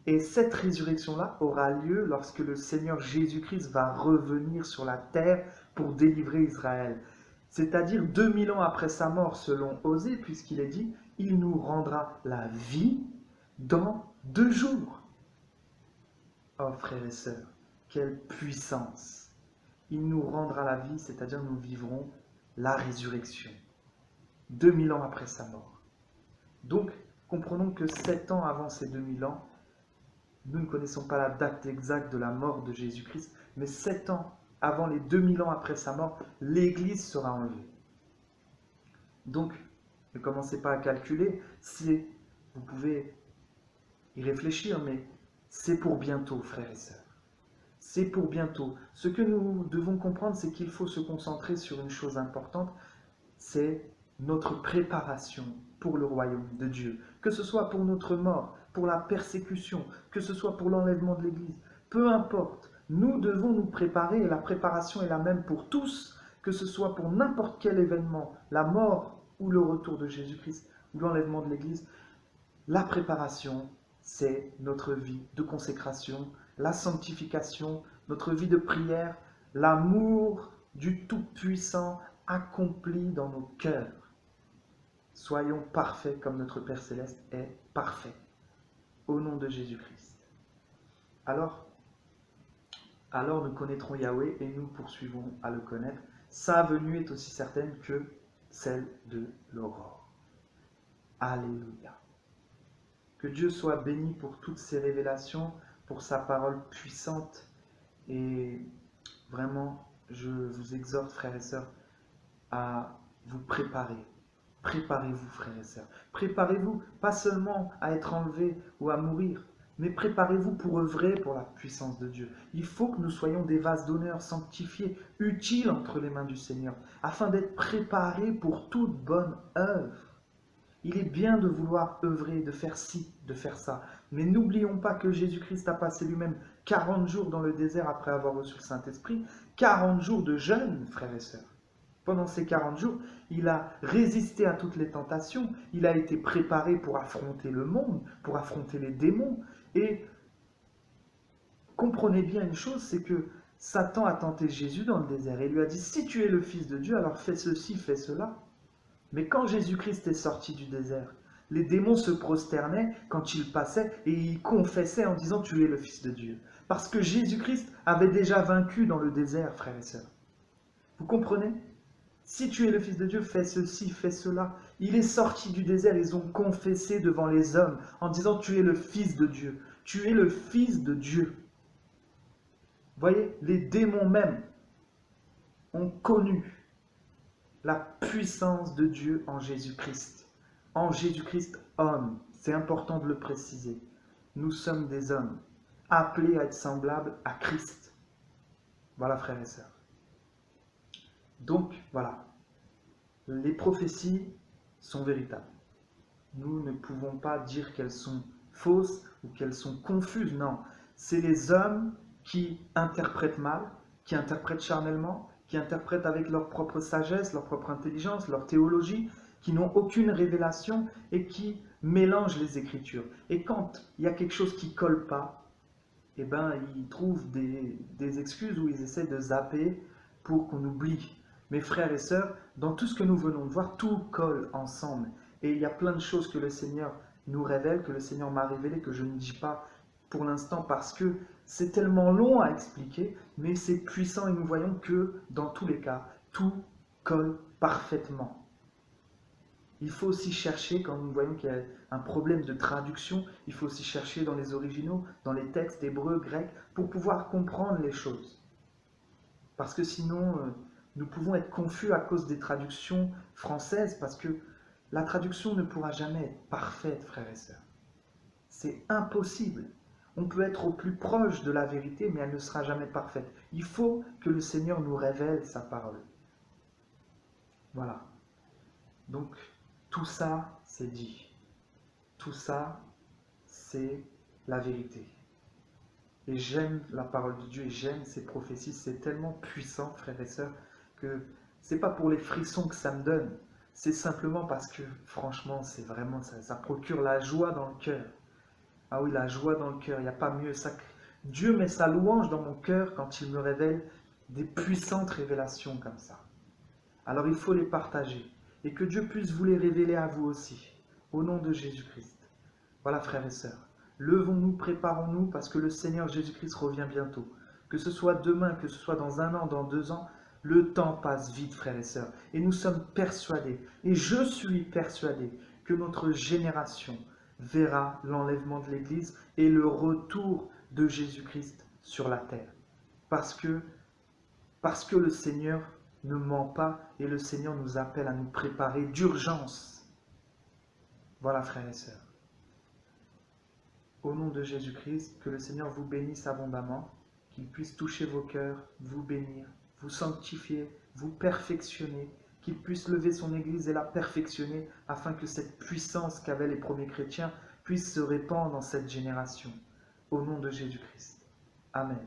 Speaker 1: Et cette résurrection-là aura lieu lorsque le Seigneur Jésus-Christ va revenir sur la terre pour délivrer Israël. C'est-à-dire 2000 ans après sa mort, selon Osée, puisqu'il est dit, il nous rendra la vie dans 2 jours. Oh frères et sœurs, quelle puissance! Il nous rendra la vie, c'est-à-dire nous vivrons la résurrection. 2000 ans après sa mort. Donc, comprenons que 7 ans avant ces 2000 ans, nous ne connaissons pas la date exacte de la mort de Jésus-Christ, mais 7 ans avant les 2000 ans après sa mort, l'Église sera enlevée. Donc, ne commencez pas à calculer, vous pouvez y réfléchir, mais c'est pour bientôt, frères et sœurs. C'est pour bientôt. Ce que nous devons comprendre, c'est qu'il faut se concentrer sur une chose importante, c'est notre préparation pour le royaume de Dieu. Que ce soit pour notre mort, pour la persécution, que ce soit pour l'enlèvement de l'Église, peu importe, nous devons nous préparer, et la préparation est la même pour tous, que ce soit pour n'importe quel événement, la mort ou le retour de Jésus-Christ, ou l'enlèvement de l'Église. La préparation, c'est notre vie de consécration, la sanctification, notre vie de prière, l'amour du Tout-Puissant accompli dans nos cœurs. Soyons parfaits comme notre Père Céleste est parfait. Au nom de Jésus-Christ. Alors nous connaîtrons Yahweh et nous poursuivons à le connaître. Sa venue est aussi certaine que celle de l'aurore. Alléluia. Que Dieu soit béni pour toutes ces révélations, pour sa parole puissante. Et vraiment, je vous exhorte, frères et sœurs, à vous préparer. Préparez-vous, frères et sœurs. Préparez-vous, pas seulement à être enlevés ou à mourir, mais préparez-vous pour œuvrer pour la puissance de Dieu. Il faut que nous soyons des vases d'honneur sanctifiés, utiles entre les mains du Seigneur, afin d'être préparés pour toute bonne œuvre. Il est bien de vouloir œuvrer, de faire ci, de faire ça. Mais n'oublions pas que Jésus-Christ a passé lui-même 40 jours dans le désert après avoir reçu le Saint-Esprit, 40 jours de jeûne, frères et sœurs. Pendant ces 40 jours, il a résisté à toutes les tentations, il a été préparé pour affronter le monde, pour affronter les démons. Et comprenez bien une chose, c'est que Satan a tenté Jésus dans le désert et lui a dit « Si tu es le Fils de Dieu, alors fais ceci, fais cela ». Mais quand Jésus-Christ est sorti du désert, les démons se prosternaient quand il passait et ils confessaient en disant « Tu es le Fils de Dieu ». Parce que Jésus-Christ avait déjà vaincu dans le désert, frères et sœurs. Vous comprenez ? Si tu es le Fils de Dieu, fais ceci, fais cela. Il est sorti du désert, ils ont confessé devant les hommes en disant « Tu es le Fils de Dieu, tu es le Fils de Dieu ». Voyez, les démons même ont connu la puissance de Dieu en Jésus-Christ. En Jésus-Christ, homme, c'est important de le préciser. Nous sommes des hommes appelés à être semblables à Christ. Voilà, frères et sœurs. Donc, voilà, les prophéties sont véritables. Nous ne pouvons pas dire qu'elles sont fausses ou qu'elles sont confuses, non. C'est les hommes qui interprètent mal, qui interprètent charnellement, qui interprètent avec leur propre sagesse, leur propre intelligence, leur théologie, qui n'ont aucune révélation et qui mélangent les Écritures. Et quand il y a quelque chose qui ne colle pas, eh ben, ils trouvent des excuses où ils essaient de zapper pour qu'on oublie. Mes frères et sœurs, dans tout ce que nous venons de voir, tout colle ensemble. Et il y a plein de choses que le Seigneur nous révèle, que le Seigneur m'a révélé, que je ne dis pas pour l'instant parce que c'est tellement long à expliquer, mais c'est puissant et nous voyons que dans tous les cas, tout colle parfaitement. Il faut aussi chercher, quand nous voyons qu'il y a un problème de traduction, il faut aussi chercher dans les originaux, dans les textes hébreux, grecs, pour pouvoir comprendre les choses. Parce que sinon, nous pouvons être confus à cause des traductions françaises, parce que la traduction ne pourra jamais être parfaite, frères et sœurs. C'est impossible. On peut être au plus proche de la vérité, mais elle ne sera jamais parfaite. Il faut que le Seigneur nous révèle sa parole. Voilà. Donc, tout ça, c'est dit. Tout ça, c'est la vérité. Et j'aime la parole de Dieu et j'aime ses prophéties. C'est tellement puissant, frères et sœurs, que c'est pas pour les frissons que ça me donne. C'est simplement parce que, franchement, c'est vraiment ça procure la joie dans le cœur. Ah oui, la joie dans le cœur, il n'y a pas mieux. Dieu met sa louange dans mon cœur quand il me révèle des puissantes révélations comme ça. Alors il faut les partager et que Dieu puisse vous les révéler à vous aussi, au nom de Jésus-Christ. Voilà, frères et sœurs, levons-nous, préparons-nous parce que le Seigneur Jésus-Christ revient bientôt. Que ce soit demain, que ce soit dans 1 an, dans 2 ans, le temps passe vite, frères et sœurs. Et nous sommes persuadés, et je suis persuadé, que notre génération verra l'enlèvement de l'Église et le retour de Jésus-Christ sur la terre. Parce que le Seigneur ne ment pas et le Seigneur nous appelle à nous préparer d'urgence. Voilà, frères et sœurs. Au nom de Jésus-Christ, que le Seigneur vous bénisse abondamment, qu'il puisse toucher vos cœurs, vous bénir, vous sanctifier, vous perfectionner, qu'il puisse lever son Église et la perfectionner afin que cette puissance qu'avaient les premiers chrétiens puisse se répandre dans cette génération. Au nom de Jésus-Christ. Amen.